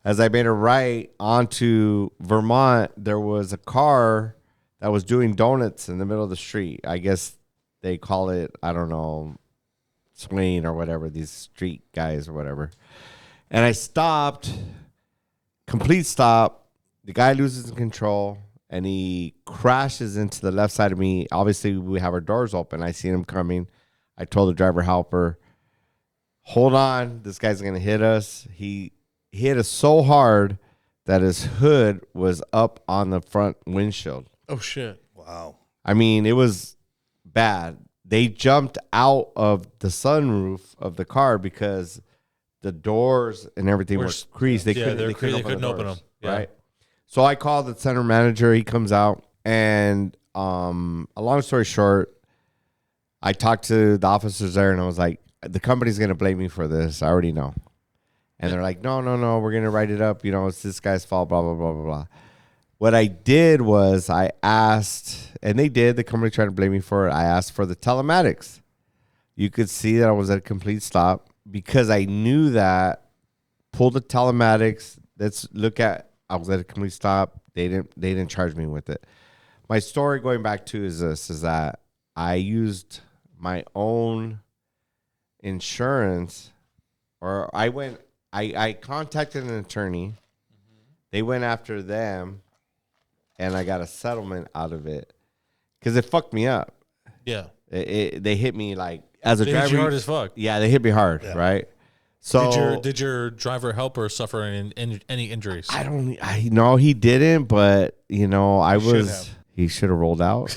Speaker 5: as I made a right onto Vermont, there was a car that was doing donuts in the middle of the street. I guess they call it, I don't know, swing or whatever, these street guys or whatever. And I stopped, complete stop. The guy loses control, and he crashes into the left side of me. Obviously, we have our doors open. I seen him coming. I told the driver helper, hold on, this guy's going to hit us. He hit us so hard that his hood was up on the front windshield.
Speaker 3: Oh shit!
Speaker 4: Wow.
Speaker 5: I mean, it was bad. They jumped out of the sunroof of the car because the doors and everything were creased. They couldn't open the doors,
Speaker 3: them. Yeah.
Speaker 5: right? So I called the center manager. He comes out, and a long story short, I talked to the officers there, and I was like, the company's going to blame me for this. I already know. And they're like, no, we're going to write it up. It's this guy's fault, blah, blah, blah, blah, blah. What I did was I asked, and they did, the company tried to blame me for it. I asked for the telematics. You could see that I was at a complete stop because I knew that. Pull the telematics. Let's look at, I was at a complete stop. They didn't charge me with it. My story going back to is that I used my own insurance, or I contacted an attorney. They went after them, and I got a settlement out of it because it fucked me up.
Speaker 3: Yeah.
Speaker 5: They hit me like as a
Speaker 3: They
Speaker 5: driver.
Speaker 3: hit you hard as fuck.
Speaker 5: Yeah, they hit me hard, right? So
Speaker 3: Did your driver helper suffer any injuries?
Speaker 5: I know he didn't, but he should have rolled out.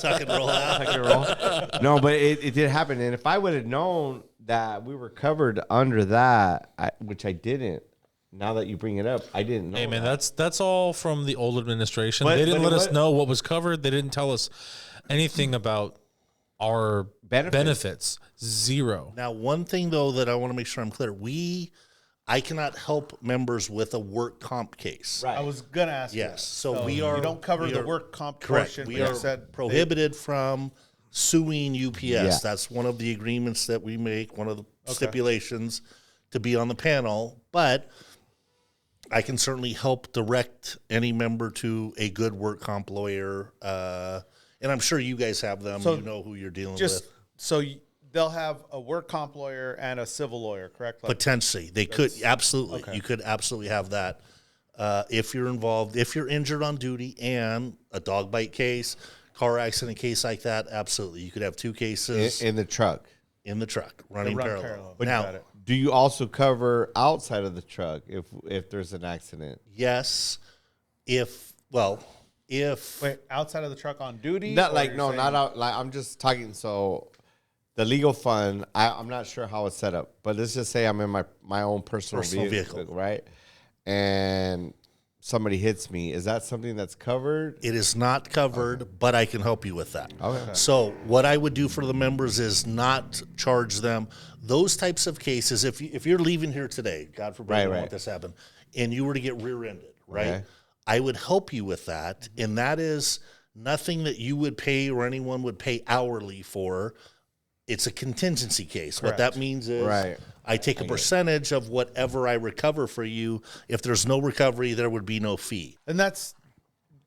Speaker 4: Tuck and roll out.
Speaker 5: No, but it did happen. And if I would have known that we were covered under that, which I didn't, now that you bring it up, I didn't know.
Speaker 3: Hey man, that's all from the old administration.
Speaker 5: But-
Speaker 3: they didn't
Speaker 5: but
Speaker 3: let us know what was covered. They didn't tell us anything about our benefits. Zero.
Speaker 4: Now, one thing though that I want to make sure I'm clear, I cannot help members with a work comp case.
Speaker 2: I was gonna ask. you
Speaker 4: Yes.
Speaker 2: that.
Speaker 4: So we are.
Speaker 2: You don't cover
Speaker 4: we
Speaker 2: the
Speaker 4: are-
Speaker 2: work comp
Speaker 4: Correct.
Speaker 2: portion.
Speaker 4: We
Speaker 2: but
Speaker 4: are
Speaker 2: you said
Speaker 4: prohibited from suing UPS.
Speaker 5: Yeah.
Speaker 4: That's one of the agreements that we make, one of the stipulations to be on the panel. But I can certainly help direct any member to a good work comp lawyer. And I'm sure you guys have them.
Speaker 2: So
Speaker 4: you know who you're dealing
Speaker 2: just
Speaker 4: with.
Speaker 2: so they'll have a work comp lawyer and a civil lawyer, correct? Like,
Speaker 4: Potentially. They could, absolutely.
Speaker 2: Okay.
Speaker 4: You could absolutely have that. If you're involved, if you're injured on duty and a dog bite case, car accident case like that, absolutely. You could have two cases
Speaker 5: in the truck.
Speaker 4: in the truck running
Speaker 2: run
Speaker 4: parallel.
Speaker 2: parallel.
Speaker 4: Now,
Speaker 2: Got it.
Speaker 5: Do you also cover outside of the truck if there's an accident?
Speaker 4: yes, if
Speaker 2: Wait, outside of the truck on duty?
Speaker 5: Not
Speaker 2: or
Speaker 5: like
Speaker 2: you're
Speaker 5: no,
Speaker 2: saying-
Speaker 5: not out. Like I'm just talking. So the legal fund, I'm not sure how it's set up, but let's just say I'm in my own personal vehicle, right? And somebody hits me. Is that something that's covered?
Speaker 4: it is not covered, but I can help you with that.
Speaker 5: Okay.
Speaker 4: So what I would do for the members is not charge them those types of cases. If you're leaving here today, God forbid, I don't want this to happen, and you were to get rear-ended, right?
Speaker 5: Okay.
Speaker 4: I would help you with that, and that is nothing that you would pay or anyone would pay hourly for. It's a contingency case. What that means is
Speaker 5: Right.
Speaker 4: I take a percentage of whatever I recover for you. If there's no recovery, there would be no fee.
Speaker 2: And that's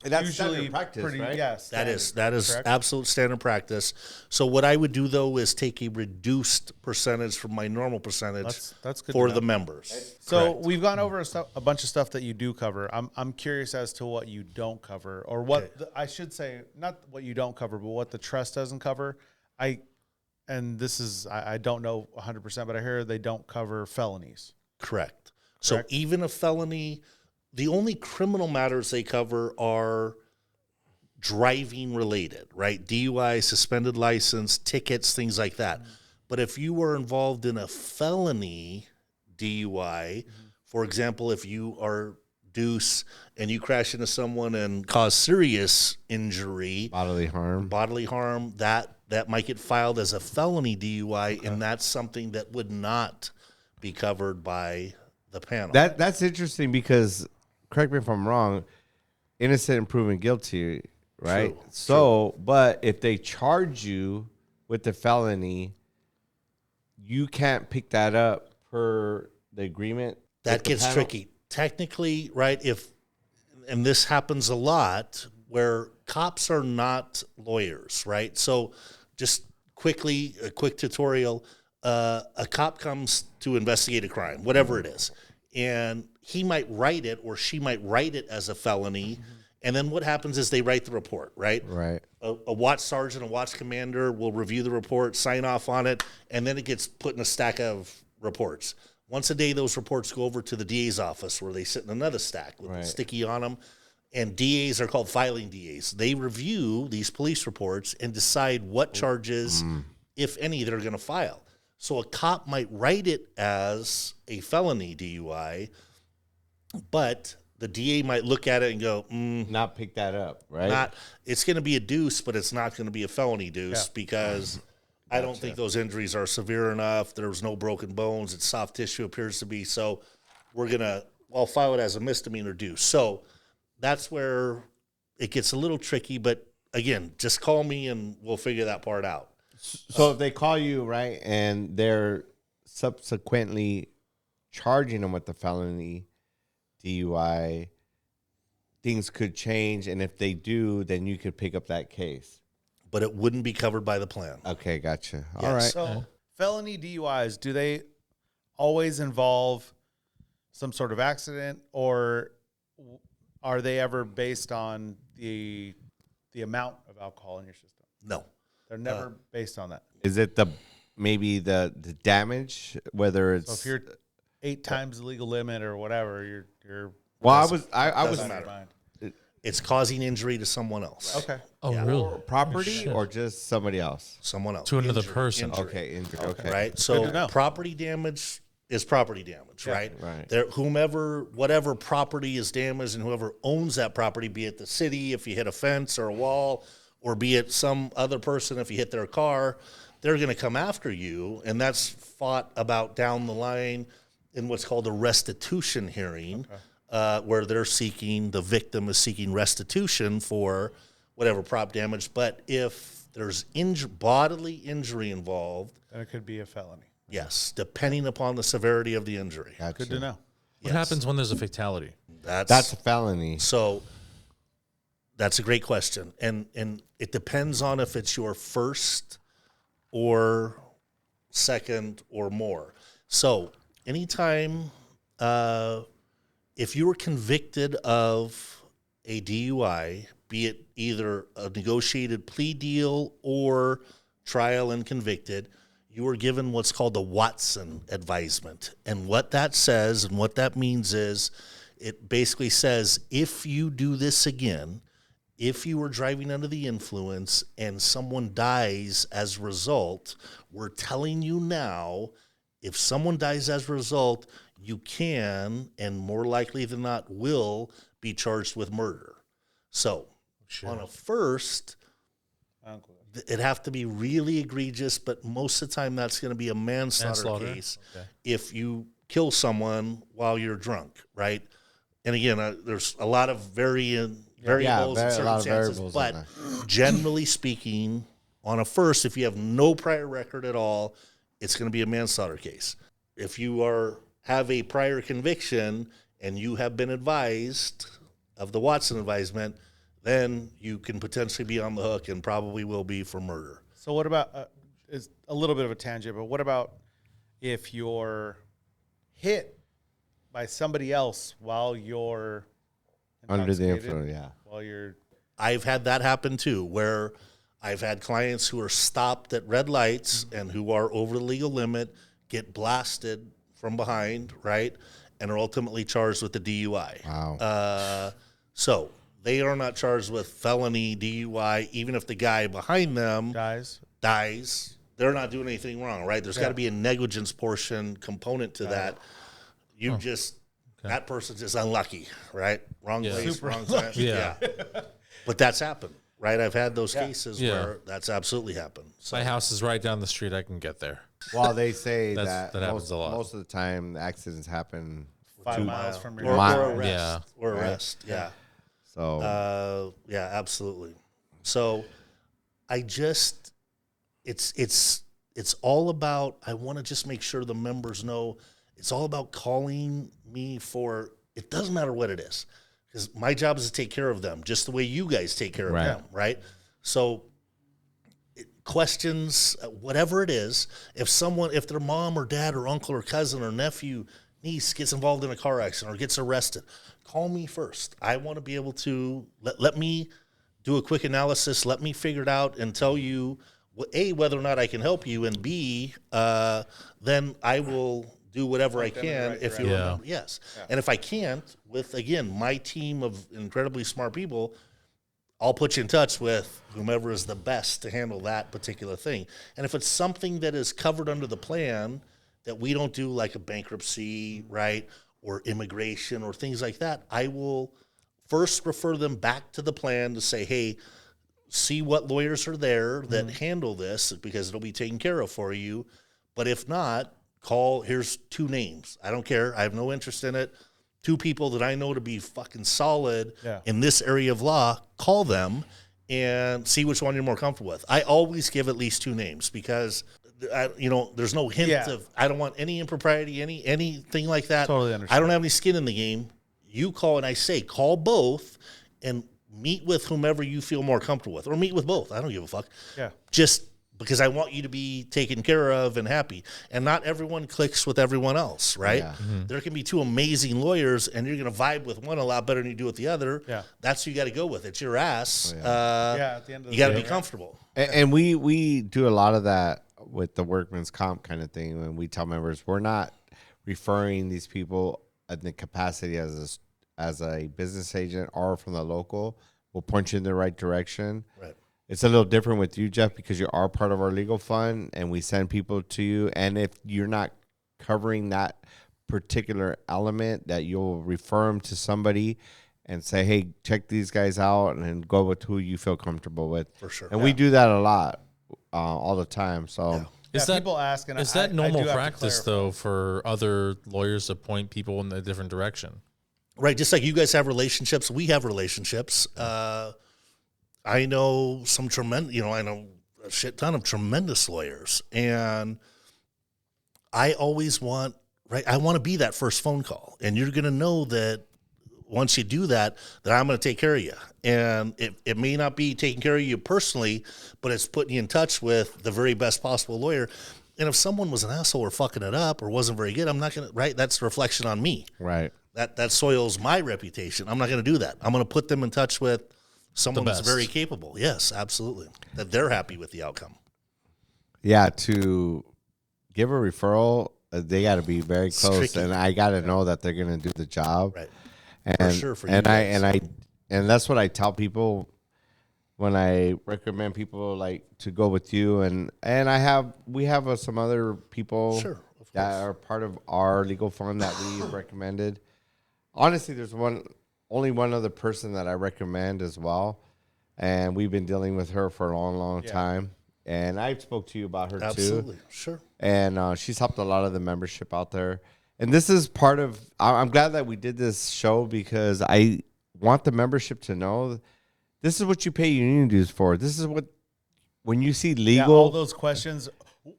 Speaker 5: That's
Speaker 2: usually
Speaker 5: standard practice,
Speaker 2: pretty,
Speaker 5: right?
Speaker 2: yes.
Speaker 4: That is
Speaker 2: correct?
Speaker 4: absolute standard practice. So what I would do though is take a reduced percentage from my normal percentage
Speaker 2: That's good
Speaker 4: for
Speaker 2: to
Speaker 4: the
Speaker 2: know.
Speaker 4: members.
Speaker 2: So
Speaker 4: Correct.
Speaker 2: we've gone over a bunch of stuff that you do cover. I'm curious as to what you don't cover, or what I should say, not what you don't cover, but what the trust doesn't cover. And this is I don't know 100%, but I hear they don't cover felonies.
Speaker 4: Correct. So even a felony, the only criminal matters they cover are driving related, right? DUI, suspended license, tickets, things like that. But if you were involved in a felony DUI, for example, if you are deuce and you crash into someone and cause serious injury,
Speaker 5: Bodily harm.
Speaker 4: that might get filed as a felony DUI, and that's something that would not be covered by the panel.
Speaker 5: That's interesting because, correct me if I'm wrong, innocent and proven guilty, right?
Speaker 4: True,
Speaker 5: So, but if they charge you with the felony, you can't pick that up per the agreement.
Speaker 4: That
Speaker 5: with the
Speaker 4: gets
Speaker 5: panel?
Speaker 4: tricky. Technically, right, and this happens a lot where cops are not lawyers, right? So just quickly, a quick tutorial, a cop comes to investigate a crime, whatever it is, and he might write it or she might write it as a felony, and then what happens is they write the report, right?
Speaker 5: Right.
Speaker 4: A watch sergeant, a watch commander will review the report, sign off on it, and then it gets put in a stack of reports. Once a day, those reports go over to the DA's office where they sit in another stack with a sticky on them. And DAs are called filing DAs. They review these police reports and decide what charges, if any, they're going to file. So a cop might write it as a felony DUI, but the DA might look at it and go,
Speaker 5: Not pick that up, right?
Speaker 4: it's going to be a deuce, but it's not going to be a felony deuce because I don't think those injuries are severe enough. There's no broken bones. It's soft tissue, appears to be. So I'll file it as a misdemeanor deuce. So that's where it gets a little tricky. But again, just call me and we'll figure that part out.
Speaker 5: So if they call you, right, and they're subsequently charging them with the felony DUI, things could change. And if they do, then you could pick up that case.
Speaker 4: But it wouldn't be covered by the plan.
Speaker 5: Okay, gotcha.
Speaker 4: Yes.
Speaker 5: All right.
Speaker 2: So felony DUIs, do they always involve some sort of accident, or are they ever based on the amount of alcohol in your system?
Speaker 4: No.
Speaker 2: They're never based on that.
Speaker 5: Is it maybe the damage, whether it's...
Speaker 2: So if you're 8 times the legal limit or whatever, you're
Speaker 5: Well, I was
Speaker 4: doesn't
Speaker 2: out of
Speaker 4: matter.
Speaker 2: mind.
Speaker 4: It's causing injury to someone else.
Speaker 2: Okay.
Speaker 3: Oh,
Speaker 4: Yeah.
Speaker 3: really?
Speaker 5: property or just somebody else?
Speaker 4: Someone else.
Speaker 3: To another
Speaker 4: Injury,
Speaker 3: person.
Speaker 4: injury.
Speaker 5: Okay, injury. Okay.
Speaker 4: Right?
Speaker 2: to
Speaker 4: So
Speaker 2: know.
Speaker 4: property damage is property damage, right?
Speaker 5: right.
Speaker 4: There, whatever property is damaged and whoever owns that property, be it the city if you hit a fence or a wall, or be it some other person if you hit their car, they're going to come after you, and that's fought about down the line in what's called a restitution hearing, where the victim is seeking restitution for whatever prop damage. But if there's bodily injury involved,
Speaker 2: Then it could be a felony.
Speaker 4: yes, depending upon the severity of the injury.
Speaker 5: Gotcha.
Speaker 2: Good to know.
Speaker 3: What happens when there's a fatality?
Speaker 5: That's a felony.
Speaker 4: So that's a great question. And it depends on if it's your first or second, or more. So anytime, if you were convicted of a DUI, be it either a negotiated plea deal or trial and convicted, you are given what's called the Watson advisement. And what that says and what that means is it basically says if you do this again, if you were driving under the influence and someone dies as a result, we're telling you now, if someone dies as a result, you can, and more likely than not will, be charged with murder. So on a first, it'd have to be really egregious, but most of the time that's going to be a manslaughter case if you kill someone while you're drunk, right? And again, there's a lot of variables in circumstances, but generally speaking, on a first, if you have no prior record at all, it's going to be a manslaughter case. If you have a prior conviction and you have been advised of the Watson advisement, then you can potentially be on the hook and probably will be for murder.
Speaker 2: So what about, is a little bit of a tangent, but what about if you're hit by somebody else while you're
Speaker 5: under the influence? Yeah.
Speaker 2: While you're,
Speaker 4: I've had that happen too, where I've had clients who are stopped at red lights and who are over the legal limit, get blasted from behind, right, and are ultimately charged with the DUI.
Speaker 5: Wow.
Speaker 4: So they are not charged with felony DUI, even if the guy behind them
Speaker 2: dies.
Speaker 4: They're not doing anything wrong, right? There's got to be a negligence portion component to that. You that person's just unlucky, right? Wrong place, wrong time. Yeah. But that's happened, right? I've had those cases where that's absolutely happened. So.
Speaker 3: My house is right down the street. I can get there.
Speaker 5: Well, they say
Speaker 3: that happens a lot.
Speaker 5: Most of the time, the accidents happen
Speaker 2: 5 miles from your
Speaker 4: or arrest. Or arrest,
Speaker 5: So
Speaker 4: absolutely. So I just it's all about, I want to just make sure the members know it's all about calling me for, it doesn't matter what it is, because my job is to take care of them just the way you guys take care of them, right? So questions, whatever it is, if their mom or dad or uncle or cousin or nephew, niece gets involved in a car accident or gets arrested, call me first. I want to be able to let me do a quick analysis, let me figure it out and tell you, A, whether or not I can help you, and B, then I will do whatever I can if you remember. Yes. Yeah. And if I can't, with, again, my team of incredibly smart people, I'll put you in touch with whomever is the best to handle that particular thing. And if it's something that is covered under the plan that we don't do, like a bankruptcy, right, or immigration or things like that, I will first refer them back to the plan to say, hey, see what lawyers are there that handle this, because it'll be taken care of for you. But if not, here's 2 names. I don't care. I have no interest in it. 2 people that I know to be fucking solid in this area of law, call them and see which one you're more comfortable with. I always give at least 2 names because, there's no hint of, I don't want any impropriety, anything like that.
Speaker 2: Totally understand.
Speaker 4: I don't have any skin in the game. You call, and I say, call both and meet with whomever you feel more comfortable with, or meet with both. I don't give a fuck.
Speaker 2: Yeah.
Speaker 4: Just because I want you to be taken care of and happy. And not everyone clicks with everyone else, right? Yeah. Mm-hmm. There can be 2 amazing lawyers, and you're going to vibe with one a lot better than you do with the other. Yeah. That's who you got to go with. It's your ass.
Speaker 2: At the end of the
Speaker 4: you got to be comfortable.
Speaker 5: And we do a lot of that with the workman's comp kind of thing. When we tell members, we're not referring these people in the capacity as a business agent or from the local. We'll point you in the right direction. Right. It's a little different with you, Jeff, because you are part of our legal fund, and we send people to you. And if you're not covering that particular element, that you'll refer them to somebody and say, hey, check these guys out, and then go with who you feel comfortable with.
Speaker 4: For sure.
Speaker 5: And we do that a lot, all the time. So
Speaker 3: is that,
Speaker 2: people ask, and
Speaker 3: is that normal practice, though, for other lawyers to point people in a different direction?
Speaker 4: Right. Just like you guys have relationships, we have relationships. I know I know a shit ton of tremendous lawyers, and I always want to be that first phone call, and you're going to know that once you do that I'm going to take care of you. And it may not be taking care of you personally, but it's putting you in touch with the very best possible lawyer. And if someone was an asshole or fucking it up or wasn't very good, I'm not going to, right? That's a reflection on me.
Speaker 5: Right.
Speaker 4: That soils my reputation. I'm not going to do that. I'm going to put them in touch with someone that's very capable. Yes, absolutely. That they're happy with the outcome.
Speaker 5: Yeah, to give a referral, they got to be very close, and I got to know that they're going to do the job.
Speaker 4: Right.
Speaker 5: And,
Speaker 4: for sure. For you guys.
Speaker 5: And that's what I tell people when I recommend people like to go with you, and we have some other people that are part of our legal fund that we've recommended. Honestly, there's only one other person that I recommend as well, and we've been dealing with her for a long time. And I spoke to you about her too.
Speaker 4: Absolutely, sure.
Speaker 5: And she's helped a lot of the membership out there. And this is part of. I'm glad that we did this show because I want the membership to know this is what you pay union dues for. This is what when you see legal,
Speaker 2: all those questions.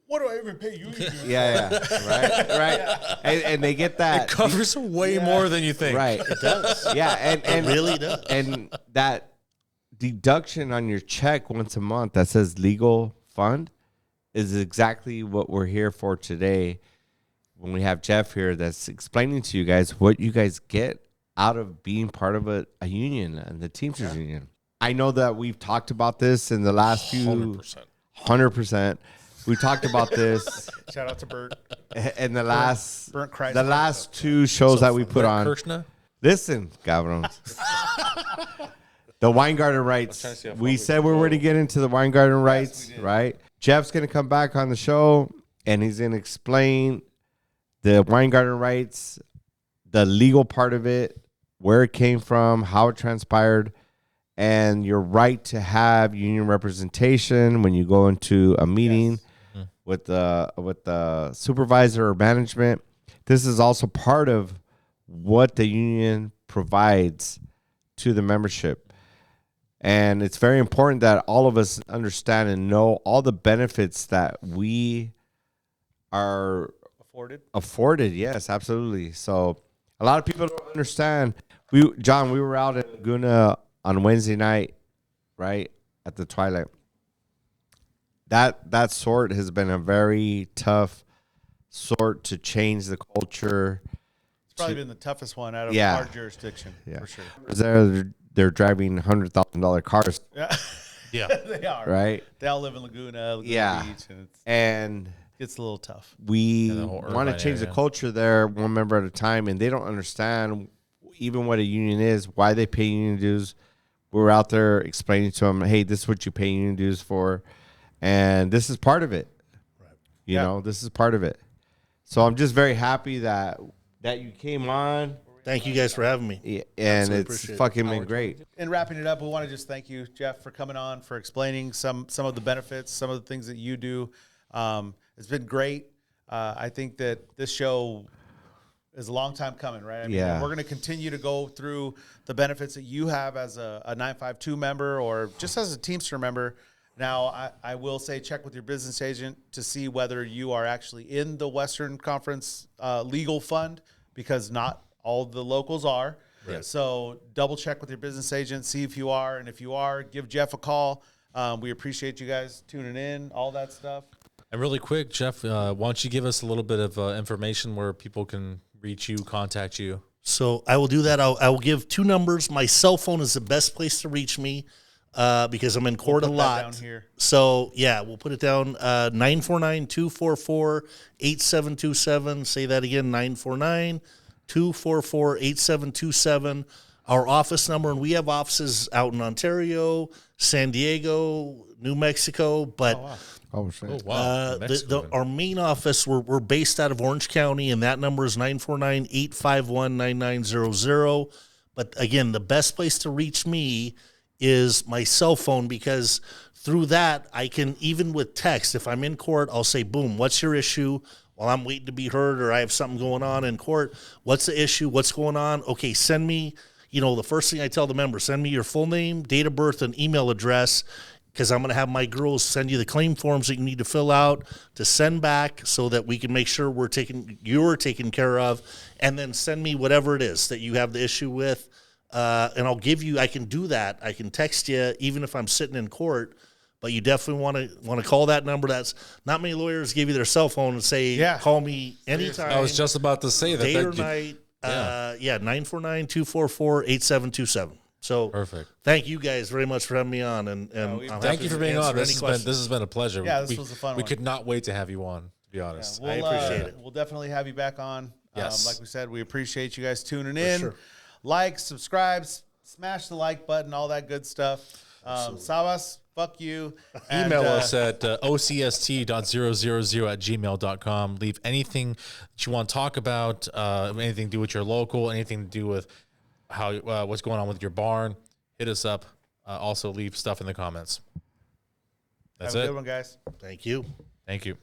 Speaker 2: What do I even pay union dues?
Speaker 5: Right. And they get that.
Speaker 3: It covers way more than you think.
Speaker 5: Right,
Speaker 4: It does.
Speaker 5: yeah, and
Speaker 4: It really does.
Speaker 5: And that deduction on your check once a month that says legal fund is exactly what we're here for today. When we have Jeff here that's explaining to you guys what you guys get out of being part of a union and the Teamsters Union. I know that we've talked about this in the last few 100%. We talked about this.
Speaker 2: Shout out to Bert.
Speaker 5: In the last
Speaker 2: Chrysler.
Speaker 5: the last two shows that we put on.
Speaker 3: Kirshner?
Speaker 5: Listen, cabrons. The Weingarten rights. We said we were to get into the Weingarten rights, right? Jeff's going to come back on the show, and he's going to explain the Weingarten rights, the legal part of it, where it came from, how it transpired, and your right to have union representation when you go into a meeting with the supervisor or management. This is also part of what the union provides to the membership. And it's very important that all of us understand and know all the benefits that we are afforded. Yes, absolutely. So a lot of people don't understand. We were out in Laguna on Wednesday night, right at the Twilight. That sort has been a very tough sort to change the culture.
Speaker 2: It's probably been the toughest one out of our jurisdiction, for sure.
Speaker 5: They're driving $100,000 cars.
Speaker 3: Yeah,
Speaker 2: they are.
Speaker 5: Right?
Speaker 2: They all live in Laguna Beach,
Speaker 5: and
Speaker 2: it gets a little tough.
Speaker 5: We want to change the culture there one member at a time, and they don't understand even what a union is, why they pay union dues. We're out there explaining to them, hey, this is what you pay union dues for, and this is part of it. Right. You know, this is part of it. So I'm just very happy that you came on.
Speaker 4: Thank you guys for having me.
Speaker 5: Yeah, and it's fucking been great.
Speaker 2: And wrapping it up, we want to just thank you, Jeff, for coming on, for explaining some of the benefits, some of the things that you do. It's been great. I think that this show is a long time coming, right? I mean, we're going to continue to go through the benefits that you have as a 952 member or just as a Teamster member. Now, I will say check with your business agent to see whether you are actually in the Western Conference legal fund, because not all the locals are. Right. So double check with your business agent, see if you are. And if you are, give Jeff a call. We appreciate you guys tuning in, all that stuff.
Speaker 3: And really quick, Jeff, why don't you give us a little bit of information where people can reach you, contact you?
Speaker 4: So I will do that. I will give two numbers. My cell phone is the best place to reach me because I'm in court a lot.
Speaker 2: Down here.
Speaker 4: So, we'll put it down. 949-244-8727. Say that again, 949-244-8727. Our office number, and we have offices out in Ontario, San Diego, New Mexico, but our main office, we're based out of Orange County, and that number is 949-851-9900. But again, the best place to reach me is my cell phone, because through that, I can, even with text, if I'm in court, I'll say, boom, what's your issue? While I'm waiting to be heard, or I have something going on in court, what's the issue? What's going on? Okay, send me, the first thing I tell the members, send me your full name, date of birth, and email address, because I'm going to have my girls send you the claim forms that you need to fill out to send back so that we can make sure you're taken care of, and then send me whatever it is that you have the issue with, and I can do that. I can text you even if I'm sitting in court, but you definitely want to call that number. That's not many lawyers give you their cell phone and say, call me anytime.
Speaker 3: I was just about to say that.
Speaker 4: Day or night. 949-244-8727. So
Speaker 3: perfect.
Speaker 4: Thank you guys very much for having me on, and
Speaker 3: thank you for being on. This has been a pleasure.
Speaker 2: Yeah, this was a fun one.
Speaker 3: We could not wait to have you on. To be honest,
Speaker 2: I
Speaker 4: appreciate it.
Speaker 2: We'll definitely have you back on.
Speaker 3: Yes.
Speaker 2: Like we said, we appreciate you guys tuning in.
Speaker 4: Sure.
Speaker 2: Like, subscribe, smash the like button, all that good stuff. Sabas, fuck you.
Speaker 3: Email us at ocst.000@gmail.com. Leave anything that you want to talk about, anything to do with your local, anything to do with how what's going on with your barn. Hit us up. Also, leave stuff in the comments. That's
Speaker 2: Have a
Speaker 3: it.
Speaker 2: good one, guys.
Speaker 4: thank you.
Speaker 3: Thank you.